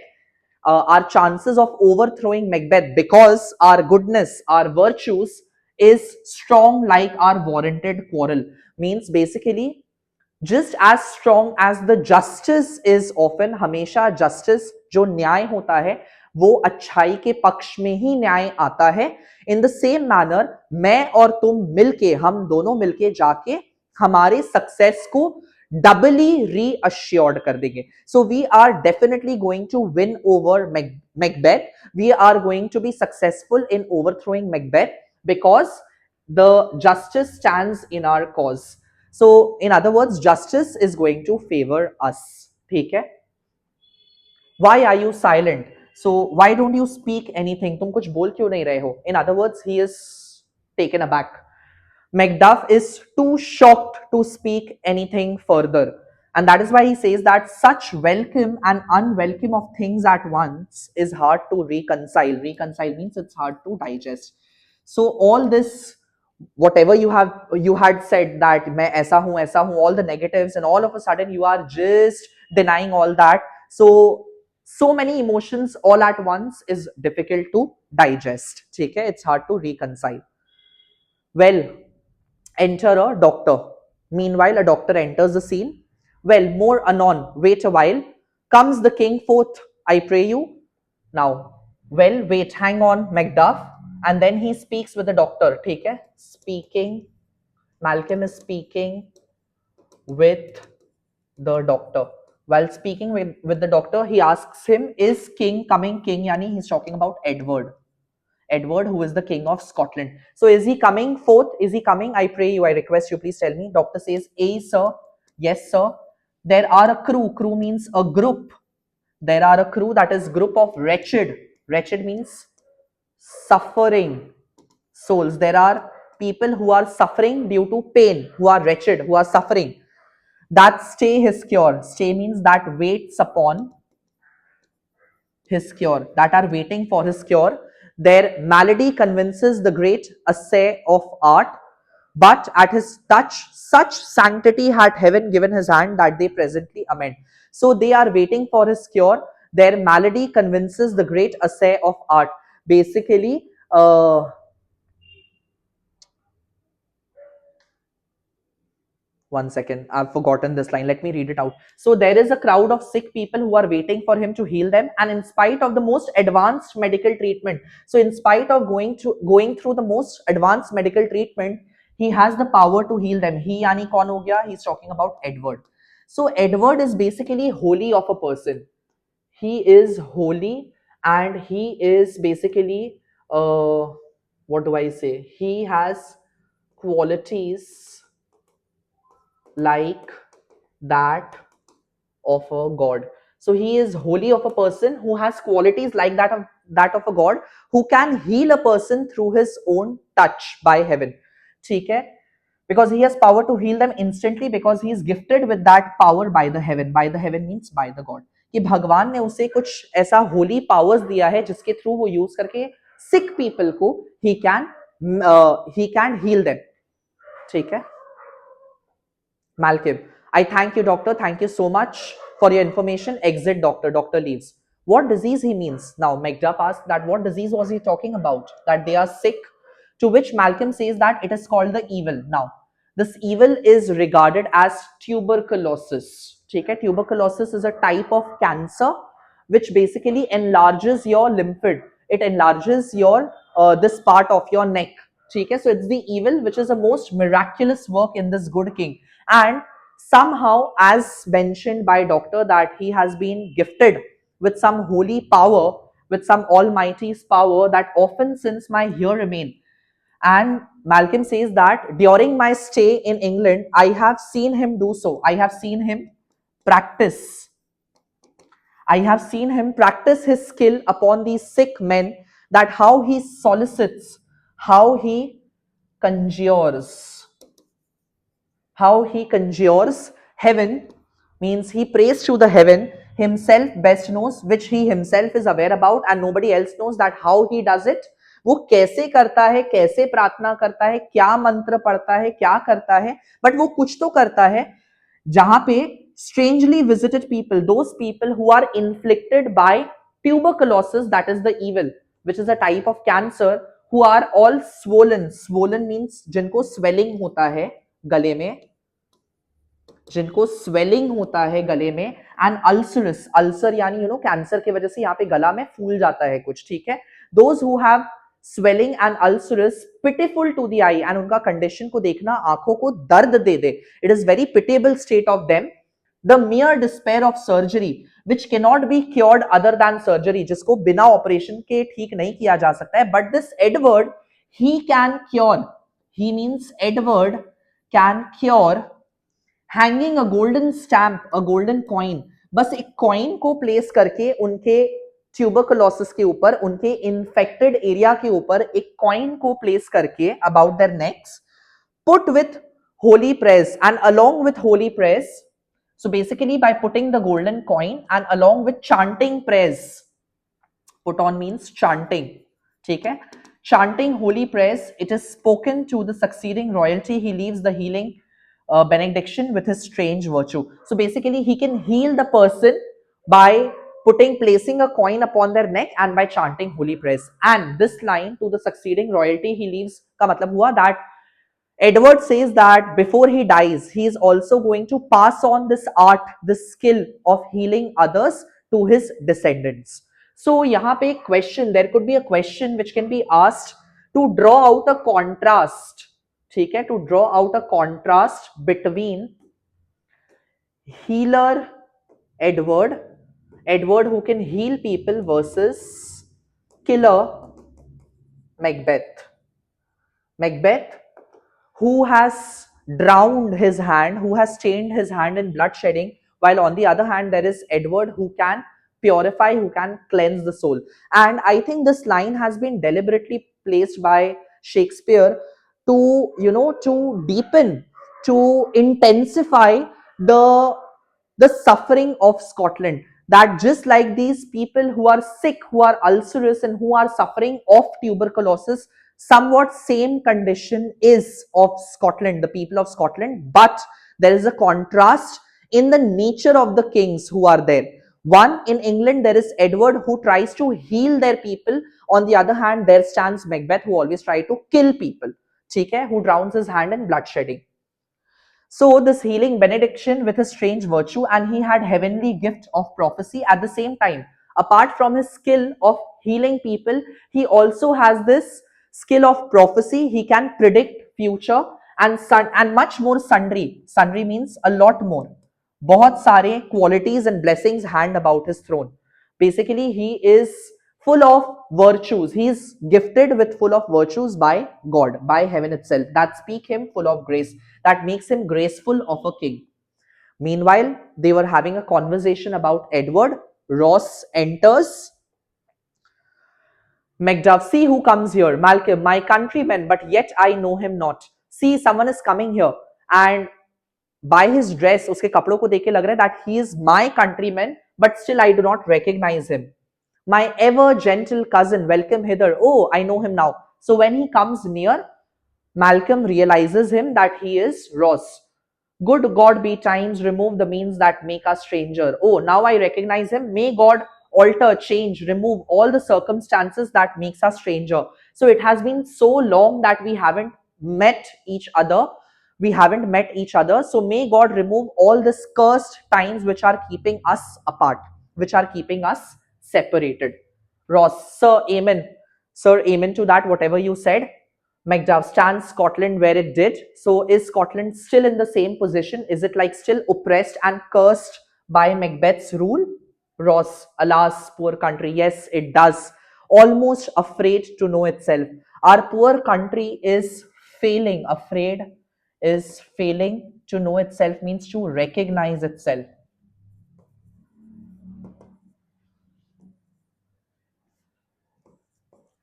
our chances of overthrowing Macbeth because our goodness, our virtues is strong like our warranted quarrel, means basically just as strong as the justice is often, हमेशा justice जो न्याय होता है वो अच्छाई के पक्ष में ही न्याय आता है. In the same manner मैं और तुम मिलके, हम दोनों मिलके जाके हमारे सक्सेस को doubly reassured कर देंगे. So we are definitely going to win over Macbeth. We are going to be successful in overthrowing Macbeth because the justice stands in our cause. So in other words, justice is going to favor us. ठीक है? Why are you silent? So why don't you speak anything? तुम कुछ बोल क्यों नहीं रहे हो? In other words, he is taken aback. Macduff is too shocked to speak anything further. And that is why he says that such welcome and unwelcome of things at once is hard to reconcile. Reconcile means it's hard to digest. So all this, whatever you had said that मैं ऐसा हूँ, all the negatives, and all of a sudden you are just denying all that. So many emotions all at once is difficult to digest. ठीक है? It's hard to reconcile. Well, enter a doctor. Meanwhile, a doctor enters the scene. Well, more anon, wait a while. Comes the king forth, I pray you. Now, well, wait, hang on, Macduff. And then he speaks with the doctor. ठीक है? Speaking, Malcolm is speaking with the doctor. While speaking with the doctor, he asks him, is king coming? King, yani he's talking about Edward. Edward, who is the king of Scotland. So is he coming forth? Is he coming? I pray you, I request you, please tell me. Doctor says, "Aye, sir. Yes, sir. There are a crew. Crew means a group. There are a crew, that is group of wretched. Wretched means suffering souls. There are people who are suffering due to pain, who are wretched, who are suffering. That stay his cure." Stay means that waits upon his cure, that are waiting for his cure. Their malady convinces the great assay of art, but at his touch, such sanctity had heaven given his hand that they presently amend. So they are waiting for his cure. Their malady convinces the great assay of art. Basically, one second, I've forgotten this line. Let me read it out. So there is a crowd of sick people who are waiting for him to heal them, and in spite of the most advanced medical treatment, so in spite of going through the most advanced medical treatment, he has the power to heal them. He yani kaun ho gaya? He's talking about Edward. So Edward is basically holy of a person. He is holy, and he is basically what do I say? He has qualities like that of a god. So he is holy of a person who has qualities like that of a god, who can heal a person through his own touch by heaven. ठीक है? Because he has power to heal them instantly, because he is gifted with that power by the heaven. By the heaven means by the god. कि भगवान ने उसे कुछ ऐसा Holi powers दिया है जिसके थ्रू वो यूज करके सिक पीपल को he can heal them. ठीक है? Malcolm, I thank you, doctor. Thank you so much for your information. Exit, doctor. Doctor leaves. What disease he means? Now, Macduff asked that what disease was he talking about? That they are sick. To which Malcolm says that it is called the evil. Now, this evil is regarded as tuberculosis. Okay? Tuberculosis is a type of cancer which basically enlarges your lymph. It enlarges your this part of your neck. Okay? So it's the evil which is the most miraculous work in this good king. And somehow, as mentioned by doctor, that he has been gifted with some holy power, with some almighty's power, that often since my here remain. And Malcolm says that during my stay in England, I have seen him do so. I have seen him practice. I have seen him practice his skill upon these sick men, that how he solicits, how he conjures, heaven, means he prays to the heaven, himself best knows, which he himself is aware about, and nobody else knows that how he does it. वो कैसे करता है, कैसे प्रार्थना करता है, क्या मंत्र पढ़ता है, क्या करता है, बट वो कुछ तो करता है जहां पे strangely visited people, those people who are inflicted by tuberculosis, that is the evil, which is a type of cancer, who are all swollen. Swollen means जिनको swelling होता है गले में, जिनको स्वेलिंग होता है गले में, एंड अल्सरस, अल्सर यानी कैंसर की वजह से यहाँ पे गला में फूल जाता है कुछ, ठीक है, those who have swelling and ulcerous, pitiful to the eye, and उनका कंडीशन को देखना आंखों को दर्द दे दे, it is very pitiable state of them, the mere despair of surgery which can not be cured other than surgery, जिसको बिना ऑपरेशन के ठीक नहीं किया जा सकता है, but this Edward he can cure, he means Edward can cure, hanging a golden stamp, a golden coin, बस एक कॉइन को प्लेस करके उनके ट्यूबरकुलोसिस के ऊपर, उनके इन्फेक्टेड एरिया के ऊपर एक कॉइन को प्लेस करके about their next, put with Holi press and along with Holi press, so basically by putting the golden coin and along with chanting prayers, put on means chanting, ठीक है, chanting holy prayers, it is spoken to the succeeding royalty, he leaves the healing benediction with his strange virtue. So basically he can heal the person by placing a coin upon their neck and by chanting holy prayers. And this line, to the succeeding royalty he leaves, का मतलब हुआ that Edward says that before he dies, he is also going to pass on this art, this skill of healing others to his descendants. So यहाँ पे question, there could be a question which can be asked to draw out a contrast, ठीक है, to draw out a contrast between healer Edward, Edward who can heal people, versus killer Macbeth. Macbeth who has drowned his hand, who has stained his hand in bloodshedding, while on the other hand there is Edward who can purify, who can cleanse the soul. And I think this line has been deliberately placed by Shakespeare to, to deepen, to intensify the the suffering of Scotland, that just like these people who are sick, who are ulcerous, and who are suffering of tuberculosis, somewhat same condition is of Scotland, the people of Scotland, but there is a contrast in the nature of the kings who are there. One, in England there is Edward who tries to heal their people, on the other hand there stands Macbeth who always tries to kill people, ठीक है, who drowns his hand in bloodshedding. So this healing benediction with a strange virtue, and he had heavenly gift of prophecy at the same time. Apart from his skill of healing people, he also has this skill of prophecy. He can predict future and much more sundry. Sundry means a lot more. बहुत सारे qualities and blessings hand about his throne. Basically, he is full of virtues. He is gifted with full of virtues by God, by heaven itself, that speak him full of grace, that makes him graceful of a king. Meanwhile, they were having a conversation about Edward. Ross enters. Macduff, see who comes here. Malcolm, my countryman, but yet I know him not. See, someone is coming here, and by his dress, उसके कपड़ों को देख के लग रहा है that he is my countryman, but still I do not recognize him. My ever gentle cousin, welcome hither. Oh, I know him now. So when he comes near, Malcolm realizes him that he is Ross. Good God be times, remove the means that make us stranger. Oh, now I recognize him. May God alter, change, remove all the circumstances that makes us stranger. So it has been so long that we haven't met each other. So may God remove all these cursed times which are keeping us apart, which are keeping us separated. Ross, sir, amen. Sir, amen to that, whatever you said. Macduff, stands Scotland where it did? So is Scotland still in the same position? Is it like still oppressed and cursed by Macbeth's rule? Ross, alas, poor country. Yes, it does. Almost afraid to know itself. Our poor country is failing. Afraid is failing to know itself means to recognize itself.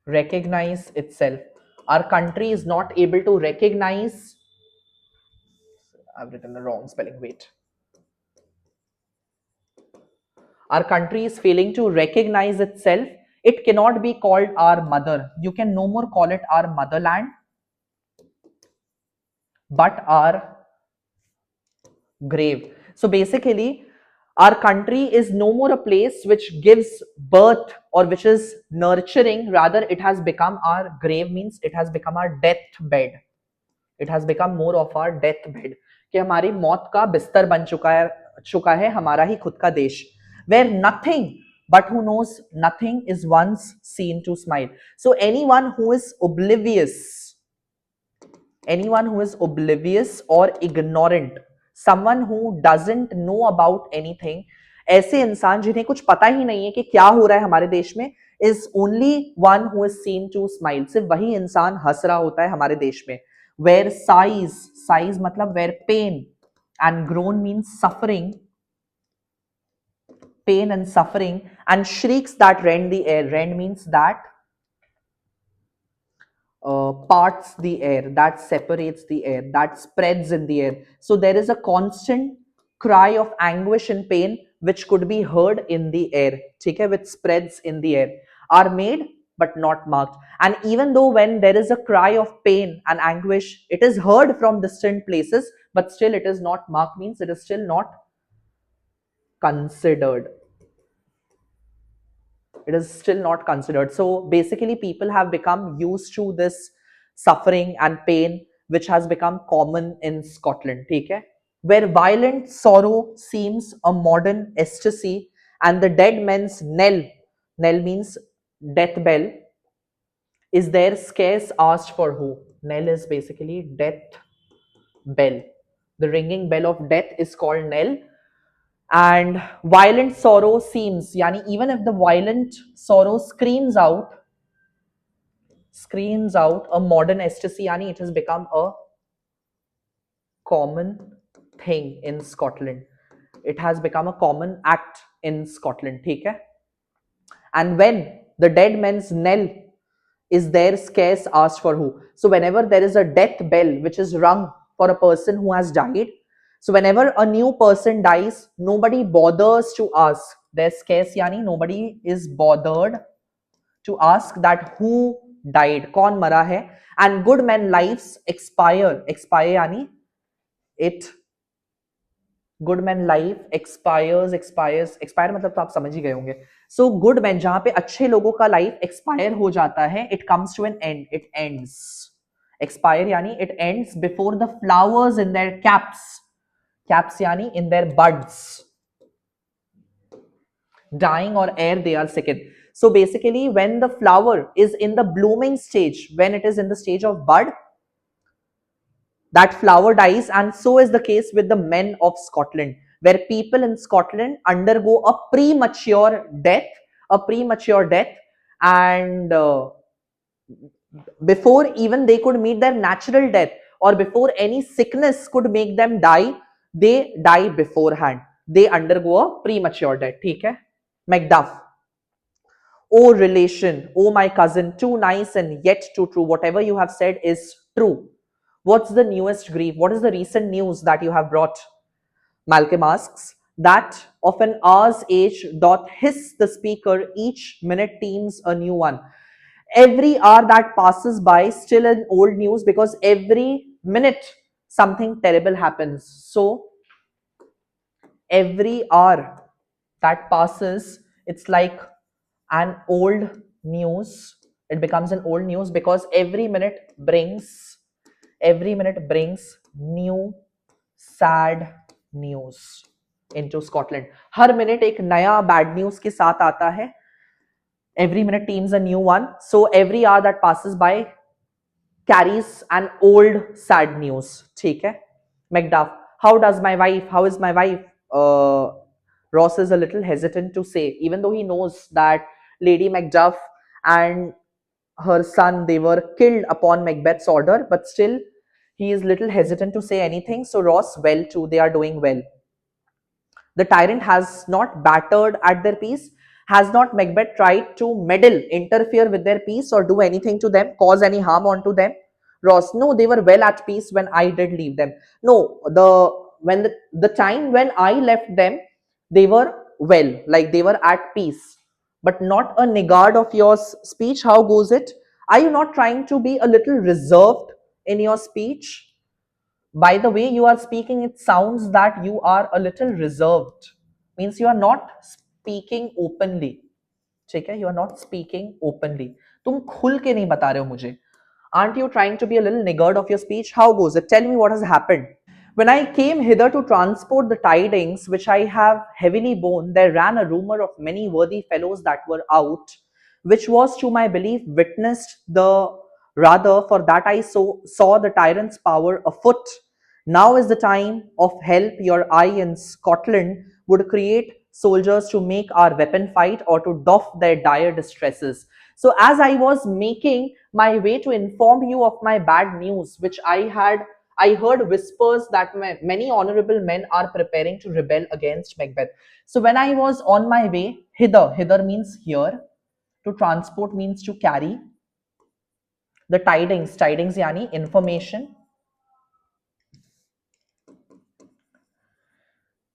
Recognize itself. Our country is not able to recognize. I've written the wrong spelling. Wait. Our country is failing to recognize itself. It cannot be called our mother. You can no more call it our motherland, but our grave. So basically, our country is no more a place which gives birth or which is nurturing. Rather, it has become our grave, means it has become our deathbed. It has become more of our deathbed. कि हमारी मौत का बिस्तर बन चुका है हमारा ही खुद का देश. Where nothing but who knows nothing is once seen to smile. So anyone who is oblivious or ignorant, someone who doesn't know about anything, ऐसे इंसान जिन्हें कुछ पता ही नहीं है कि क्या हो रहा है हमारे देश में, is only one who is seen to smile. सिर्फ वही इंसान हंस रहा होता है हमारे देश में. Where sighs मतलब where pain and groan means suffering, pain and suffering, and shrieks that rend the air. Rend means that parts the air, that separates the air, that spreads in the air. So there is a constant cry of anguish and pain which could be heard in the air, okay, which spreads in the air, are made but not marked. And even though when there is a cry of pain and anguish, it is heard from distant places, but still it is not marked, means it is still not considered. It is still not considered. So basically people have become used to this suffering and pain which has become common in Scotland, okay? Where violent sorrow seems a modern ecstasy, and the dead man's knell means death bell, is there scarce asked for who. Knell is basically death bell. The ringing bell of death is called knell. And violent sorrow seems, yani even if the violent sorrow screams out a modern ecstasy, yani it has become a common thing in Scotland. It has become a common act in Scotland, ठीक है? And when the dead man's knell is there scarce asked for who. So whenever there is a death bell which is rung for a person who has died, so whenever a new person dies, nobody bothers to ask. There's scarce yani nobody is bothered to ask that who died, कौन मरा है. And good men lives expire yani it, good man life expire मतलब तो आप समझ ही गए होंगे. So good man जहां पे अच्छे लोगों का लाइफ एक्सपायर हो जाता है, it comes to an end, it ends. Expire यानी it ends before the flowers in their caps यानी in their buds, dying or ere they are second. So basically when the flower is in the blooming stage, when it is in the stage of bud, that flower dies. And so is the case with the men of Scotland, where people in Scotland undergo a premature death, and before even they could meet their natural death, or before any sickness could make them die, they die beforehand. They undergo a premature death. ठीक है? Macduff. Oh relation, oh my cousin, too nice and yet too true. Whatever you have said is true. What's the newest grief? What is the recent news that you have brought? Malcolm asks. That of an hour's age doth hiss the speaker, each minute teems a new one. Every hour that passes by still an old news, because every minute something terrible happens. So every hour that passes, it's like an old news. It becomes an old news because every minute brings new sad news into Scotland. Her minute एक नया bad news के साथ आता है. Every minute teams a new one. So every hour that passes by, carries an old sad news. ठीक है? Macduff, how does my wife? How is my wife? Ross is a little hesitant to say, even though he knows that Lady Macduff and her son, they were killed upon Macbeth's order, but still he is little hesitant to say anything. So Ross, well too, they are doing well. The tyrant has not battered at their peace. Has not Macbeth tried to meddle, interfere with their peace, or do anything to them, cause any harm onto them? Ross, no, they were well at peace when I did leave them. No, the time when I left them, they were well, like they were at peace. But not a niggard of your speech. How goes it? Are you not trying to be a little reserved in your speech? By the way you are speaking, it sounds that you are a little reserved. Means you are not speaking openly. ठीक है? You are not speaking openly. तुम खुल के नहीं बता रहे हो मुझे. Aren't you trying to be a little niggard of your speech? How goes it? Tell me what has happened. When I came hither to transport the tidings which I have heavily borne, there ran a rumor of many worthy fellows that were out, which was to my belief witnessed the rather for that I saw the tyrant's power afoot. Now is the time of help. Your eye in Scotland would create soldiers to make our weapon fight or to doff their dire distresses. So, as I was making my way to inform you of my bad news, which I heard whispers that many honorable men are preparing to rebel against Macbeth. So, when I was on my way hither means here, to transport means to carry, the tidings yani information.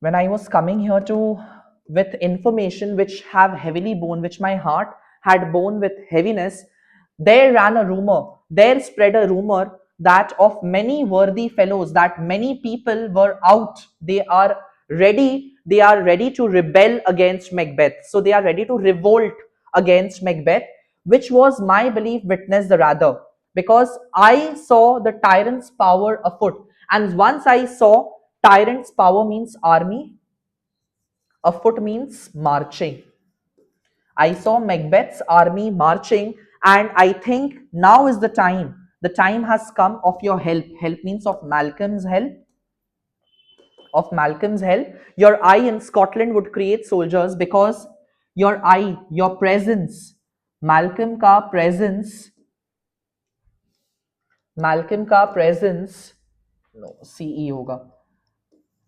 When I was coming here to with information which have heavily borne, which my heart had borne with heaviness, there ran a rumor, there spread a rumor that of many worthy fellows, that many people were out, they are ready to rebel against Macbeth. So they are ready to revolt against Macbeth, which was my belief witness the rather, because I saw the tyrant's power afoot. And once I saw tyrant's power means army, afoot means marching. I saw Macbeth's army marching, and I think now is the time. The time has come of your help. Help means of Malcolm's help. Of Malcolm's help. Your eye in Scotland would create soldiers because your eye, your presence, Malcolm का presence, Malcolm का presence, no, CE होगा.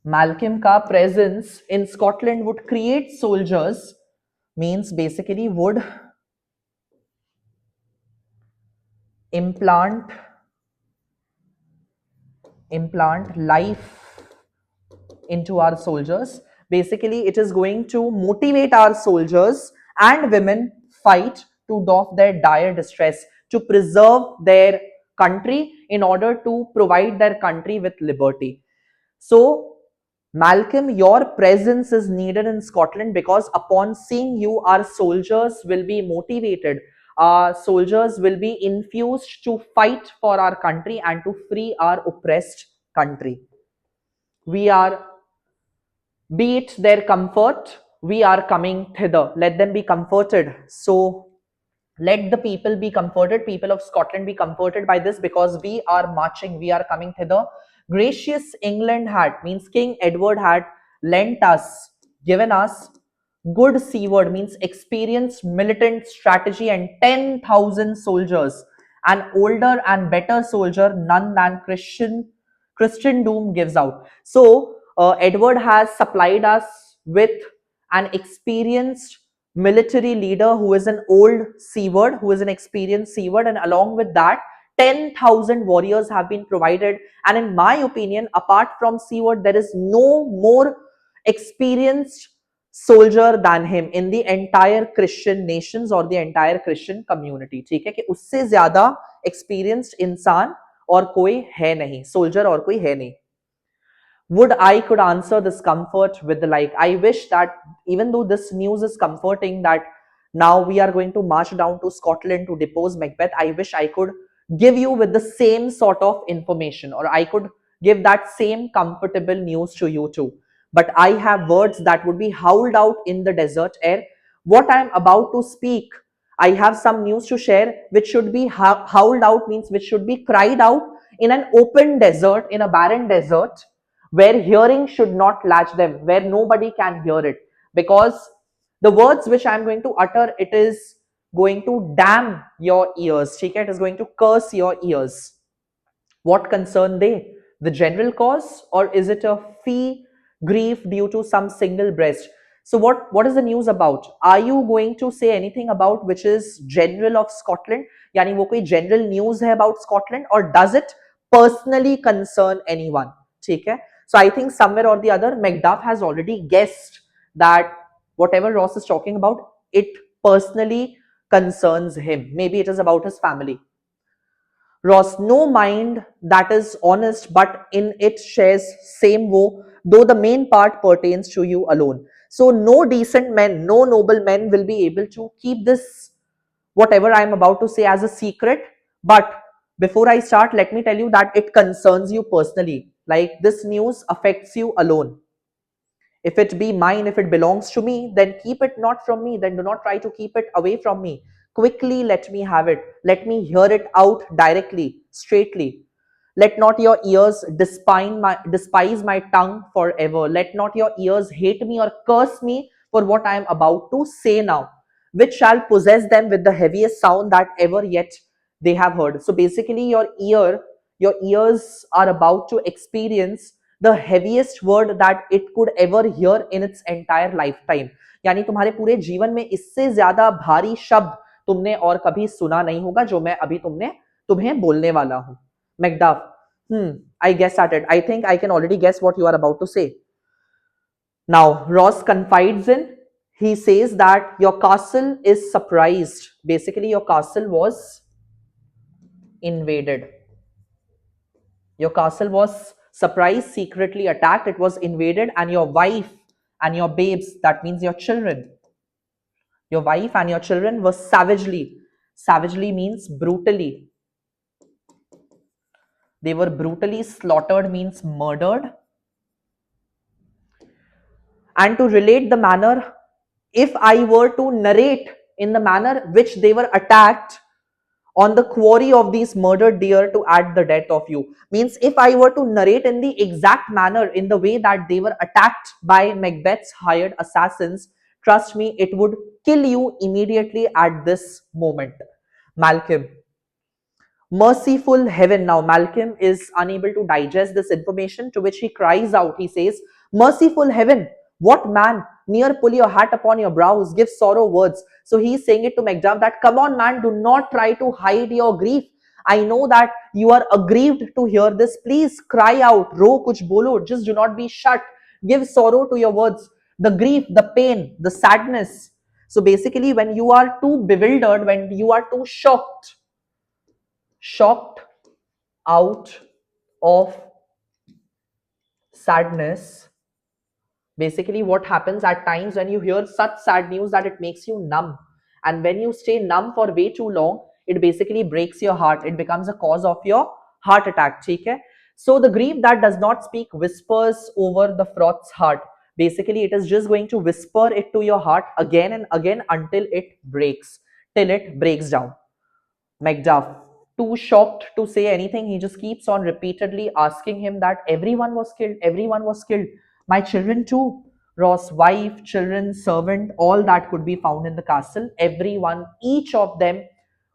Malcolm का presence in Scotland would create soldiers, means basically would implant life into our soldiers. Basically, it is going to motivate our soldiers and women fight to doff their dire distress, to preserve their country in order to provide their country with liberty. So, Malcolm, your presence is needed in Scotland because upon seeing you, our soldiers will be motivated. Our soldiers will be infused to fight for our country and to free our oppressed country. We are, be it their comfort, we are coming thither. Let them be comforted. So, let the people be comforted, people of Scotland be comforted by this, because we are marching, we are coming thither. Gracious England had, means King Edward had lent us, given us good seaward, means experienced militant strategy, and 10,000 soldiers. An older and better soldier none than Christendom gives out. So Edward has supplied us with an experienced military leader who is an old seaward, who is an experienced seaward, and along with that 10,000 warriors have been provided. And in my opinion, apart from seaward, there is no more experienced soldier than him in the entire Christian nations or the entire Christian community. ठीक है कि उससे ज्यादा experienced इंसान और कोई है नहीं, soldier और कोई है नहीं. Would I could answer this comfort with the like. I wish that even though this news is comforting that now we are going to march down to Scotland to depose Macbeth, I wish I could give you with the same sort of information, or I could give that same comfortable news to you too. But I have words that would be howled out in the desert air. What I am about to speak, I have some news to share which should be howled out, means which should be cried out in an open desert, in a barren desert, where hearing should not latch them, where nobody can hear it. Because the words which I am going to utter, it is going to damn your ears. ठीक है? It is going to curse your ears. What concern they? The general cause, or is it a fee grief due to some single breast? So what is the news about? Are you going to say anything about which is general of Scotland? यानी वो कोई general news है about Scotland, or does it personally concern anyone? ठीक है? So I think somewhere or the other, Macduff has already guessed that whatever Ross is talking about, it personally concerns him. Maybe it is about his family. Ross, no mind that is honest, but in it shares same woe, though the main part pertains to you alone. So no decent men, no noble men will be able to keep this, whatever I am about to say, as a secret. But before I start, let me tell you that it concerns you personally. Like, this news affects you alone. If it be mine, if it belongs to me, then keep it not from me. Then do not try to keep it away from me. Quickly let me have it. Let me hear it out directly, straightly. Let not your ears despise my tongue forever. Let not your ears hate me or curse me for what I am about to say now, which shall possess them with the heaviest sound that ever yet they have heard. So basically, your ears are about to experience the heaviest word that it could ever hear in its entire lifetime. यानी तुम्हारे पूरे जीवन में इससे ज्यादा भारी शब्द तुमने और कभी सुना नहीं होगा जो मैं अभी तुम्हें बोलने वाला हूं. Macduff, I guess at it. I think I can already guess what you are about to say. Now, Ross confides in, he says that your castle is surprised. Basically, your castle was invaded. Your castle was surprised, secretly attacked, it was invaded, and your wife and your babes, that means your wife and your children were savagely means brutally. They were brutally slaughtered, means murdered. And to relate the manner, if I were to narrate in the manner which they were attacked, on the quarry of these murdered deer to add the death of you, means if I were to narrate in the exact manner, in the way that they were attacked by Macbeth's hired assassins, trust me, it would kill you immediately at this moment. Malcolm, merciful heaven. Now Malcolm is unable to digest this information, to which he cries out. He says, merciful heaven, what man, near pull your hat upon your brows, give sorrow words. So he's saying it to Macduff that, come on man, do not try to hide your grief. I know that you are aggrieved to hear this. Please cry out, ro kuch bolo, just do not be shut. Give sorrow to your words, the grief, the pain, the sadness. So basically, when you are too bewildered, when you are too shocked out of sadness, basically what happens at times when you hear such sad news, that it makes you numb, and when you stay numb for way too long, it basically breaks your heart. It becomes a cause of your heart attack. ठीक है? So the grief that does not speak whispers over the fraught heart. Basically, it is just going to whisper it to your heart again and again until it breaks, till it breaks down. Macduff, too shocked to say anything, he just keeps on repeatedly asking him that everyone was killed, everyone was killed. My children too. Ross, wife, children, servant, all that could be found in the castle. Everyone, each of them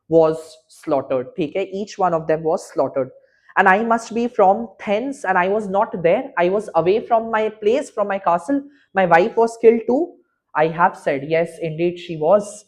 was slaughtered. Okay? Each one of them was slaughtered. And I must be from thence, and I was not there. I was away from my place, from my castle. My wife was killed too. I have said, yes, indeed, she was.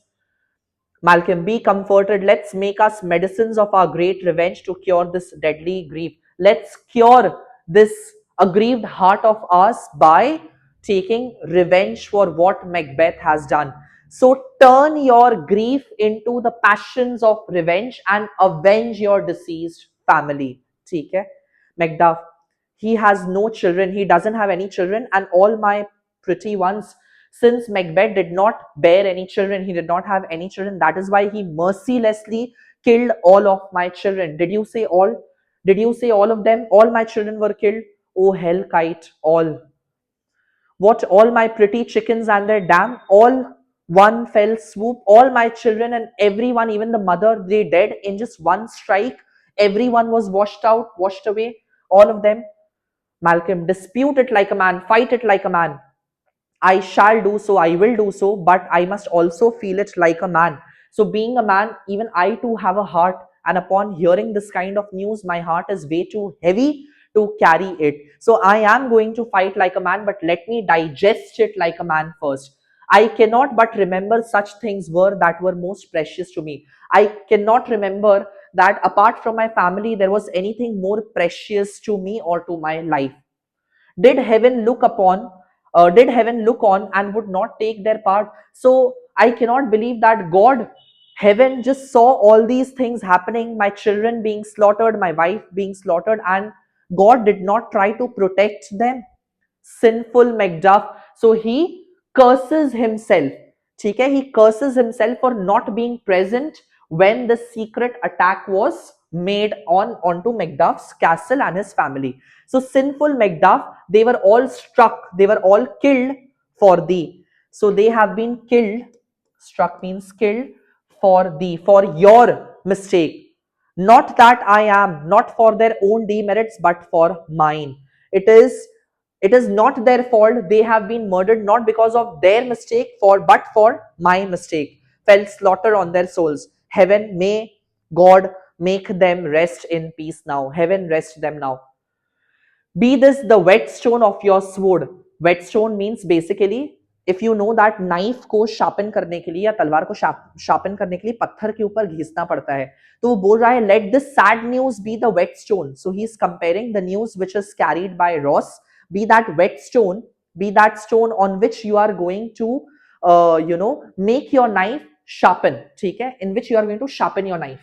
Malcolm, be comforted. Let's make us medicines of our great revenge to cure this deadly grief. Let's cure this aggrieved heart of ours by taking revenge for what Macbeth has done. So turn your grief into the passions of revenge and avenge your deceased family. ठीक है? Macduff, he has no children. He doesn't have any children, and all my pretty ones, since Macbeth did not bear any children, he did not have any children, that is why he mercilessly killed all of my children. Did you say all? Did you say all of them? All my children were killed? Oh hell kite, all. What, all my pretty chickens and their dam? All One fell swoop, all my children and everyone, even the mother, they dead in just one strike. Everyone was washed out, washed away, all of them. Malcolm, dispute it like a man, fight it like a man. I shall do so, I will do so, but I must also feel it like a man. So, being a man, even I too have a heart, and upon hearing this kind of news, my heart is way too heavy to carry it. So, I am going to fight like a man, but let me digest it like a man first. I cannot but remember such things were that were most precious to me. I cannot remember that apart from my family, there was anything more precious to me or to my life. Did heaven look upon, did heaven look on and would not take their part? So I cannot believe that God, heaven just saw all these things happening, my children being slaughtered, my wife being slaughtered, and God did not try to protect them. Sinful Macduff, so he curses himself. ठीक है, he curses himself for not being present when the secret attack was made onto Macduff's castle and his family. So sinful Macduff, they were all struck, they were all killed for thee. So they have been killed, struck means killed, for thee, for your mistake. Not that I am, not for their own demerits, but for mine. It is it is not their fault. They have been murdered not because of their mistake, but for my mistake. Fell slaughter on their souls. Heaven, may God make them rest in peace now. Heaven, rest them now. Be this the whetstone of your sword. Whetstone means basically, if you know that knife को sharpen करने के लिए या तलवार को sharpen करने के लिए पत्थर के ऊपर घिसना पड़ता है, तो वो बोल रहा है let this sad news be the whetstone. So he is comparing the news which is carried by Ross, be that whetstone, be that stone on which you are going to make your knife sharpen. ठीक है, in which you are going to sharpen your knife.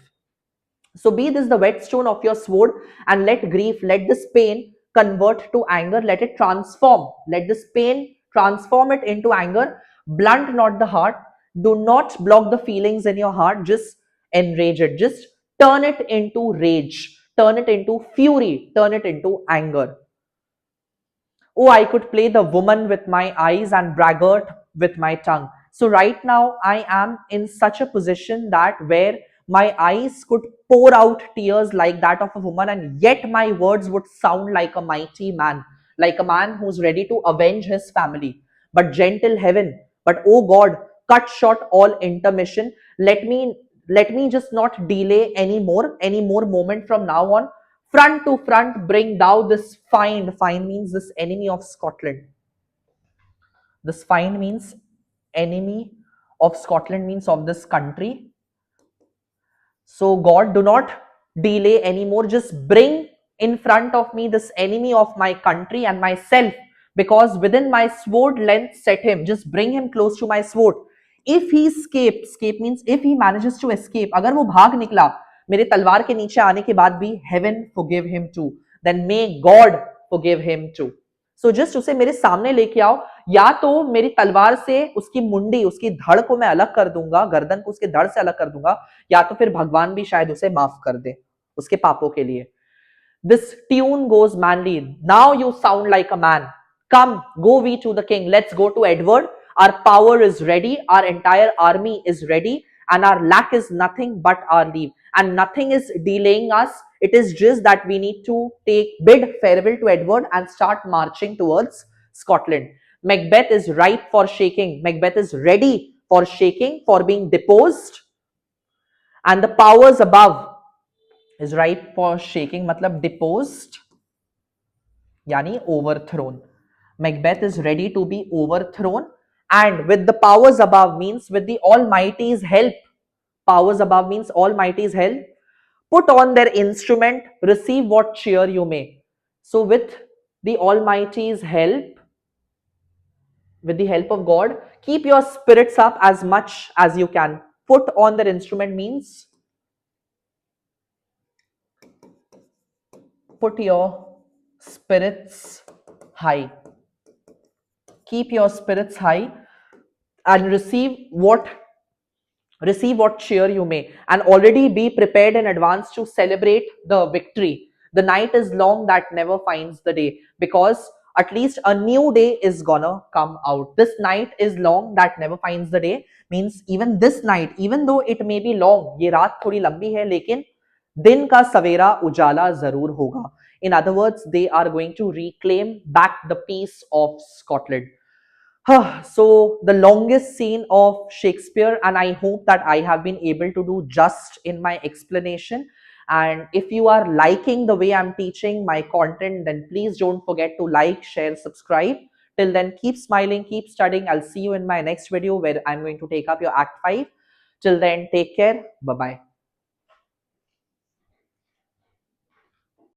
So be this the whetstone of your sword, and let grief, let this pain convert to anger, let it transform, let this pain transform it into anger. Blunt not the heart, do not block the feelings in your heart, just enrage it, just turn it into rage, turn it into fury, turn it into anger. Oh, I could play the woman with my eyes and braggart with my tongue. So right now I am in such a position that where my eyes could pour out tears like that of a woman, and yet my words would sound like a mighty man, like a man who's ready to avenge his family. But gentle heaven, but oh God, cut short all intermission. Let me just not delay any more moment from now on. Front to front bring thou this find means this enemy of Scotland. This find means enemy of Scotland, means of this country. So God, do not delay anymore, just bring in front of me this enemy of my country and myself, because within my sword length set him, just bring him close to my sword. If he escape means if he manages to escape, अगर वो भाग निकला मेरे तलवार के नीचे आने के बाद भी, heaven forgive him too, then may God forgive him too. So just उसे मेरे सामने लेके आओ, या तो मेरी तलवार से उसकी मुंडी, उसकी धड़ को मैं अलग कर दूंगा, गर्दन को उसके धड़ से अलग कर दूंगा, या तो फिर भगवान भी शायद उसे माफ कर दे उसके पापों के लिए. This tune goes manly. Now you sound like a man. Come, go we to the king. Let's go to Edward. Our power is ready. Our entire army is ready. And our lack is nothing but our leave. And nothing is delaying us. It is just that we need to bid farewell to Edward and start marching towards Scotland. Macbeth is ripe for shaking. Macbeth is ready for shaking, for being deposed. And the powers above is ripe for shaking, matlab deposed, yani overthrown. Macbeth is ready to be overthrown, and with the powers above means with the Almighty's help. Powers above means Almighty's help. Put on their instrument, receive what cheer you may. So with the Almighty's help, with the help of God, keep your spirits up as much as you can. Put on their instrument means put your spirits high. Keep your spirits high and receive what cheer you may, and already be prepared in advance to celebrate the victory. The night is long that never finds the day, because At least a new day is gonna come out. This night is long that never finds the day, means even this night, even though it may be long, ये रात थोड़ी लंबी है लेकिन दिन का सवेरा उजाला जरूर होगा. In other words, they are going to reclaim back the peace of Scotland. So the longest scene of Shakespeare, and I hope that I have been able to do just in my explanation. And if you are liking the way I'm teaching my content, then please don't forget to like, share, subscribe. Till then, keep smiling, keep studying. I'll see you in my next video where I'm going to take up your Act 5. Till then, take care. Bye bye.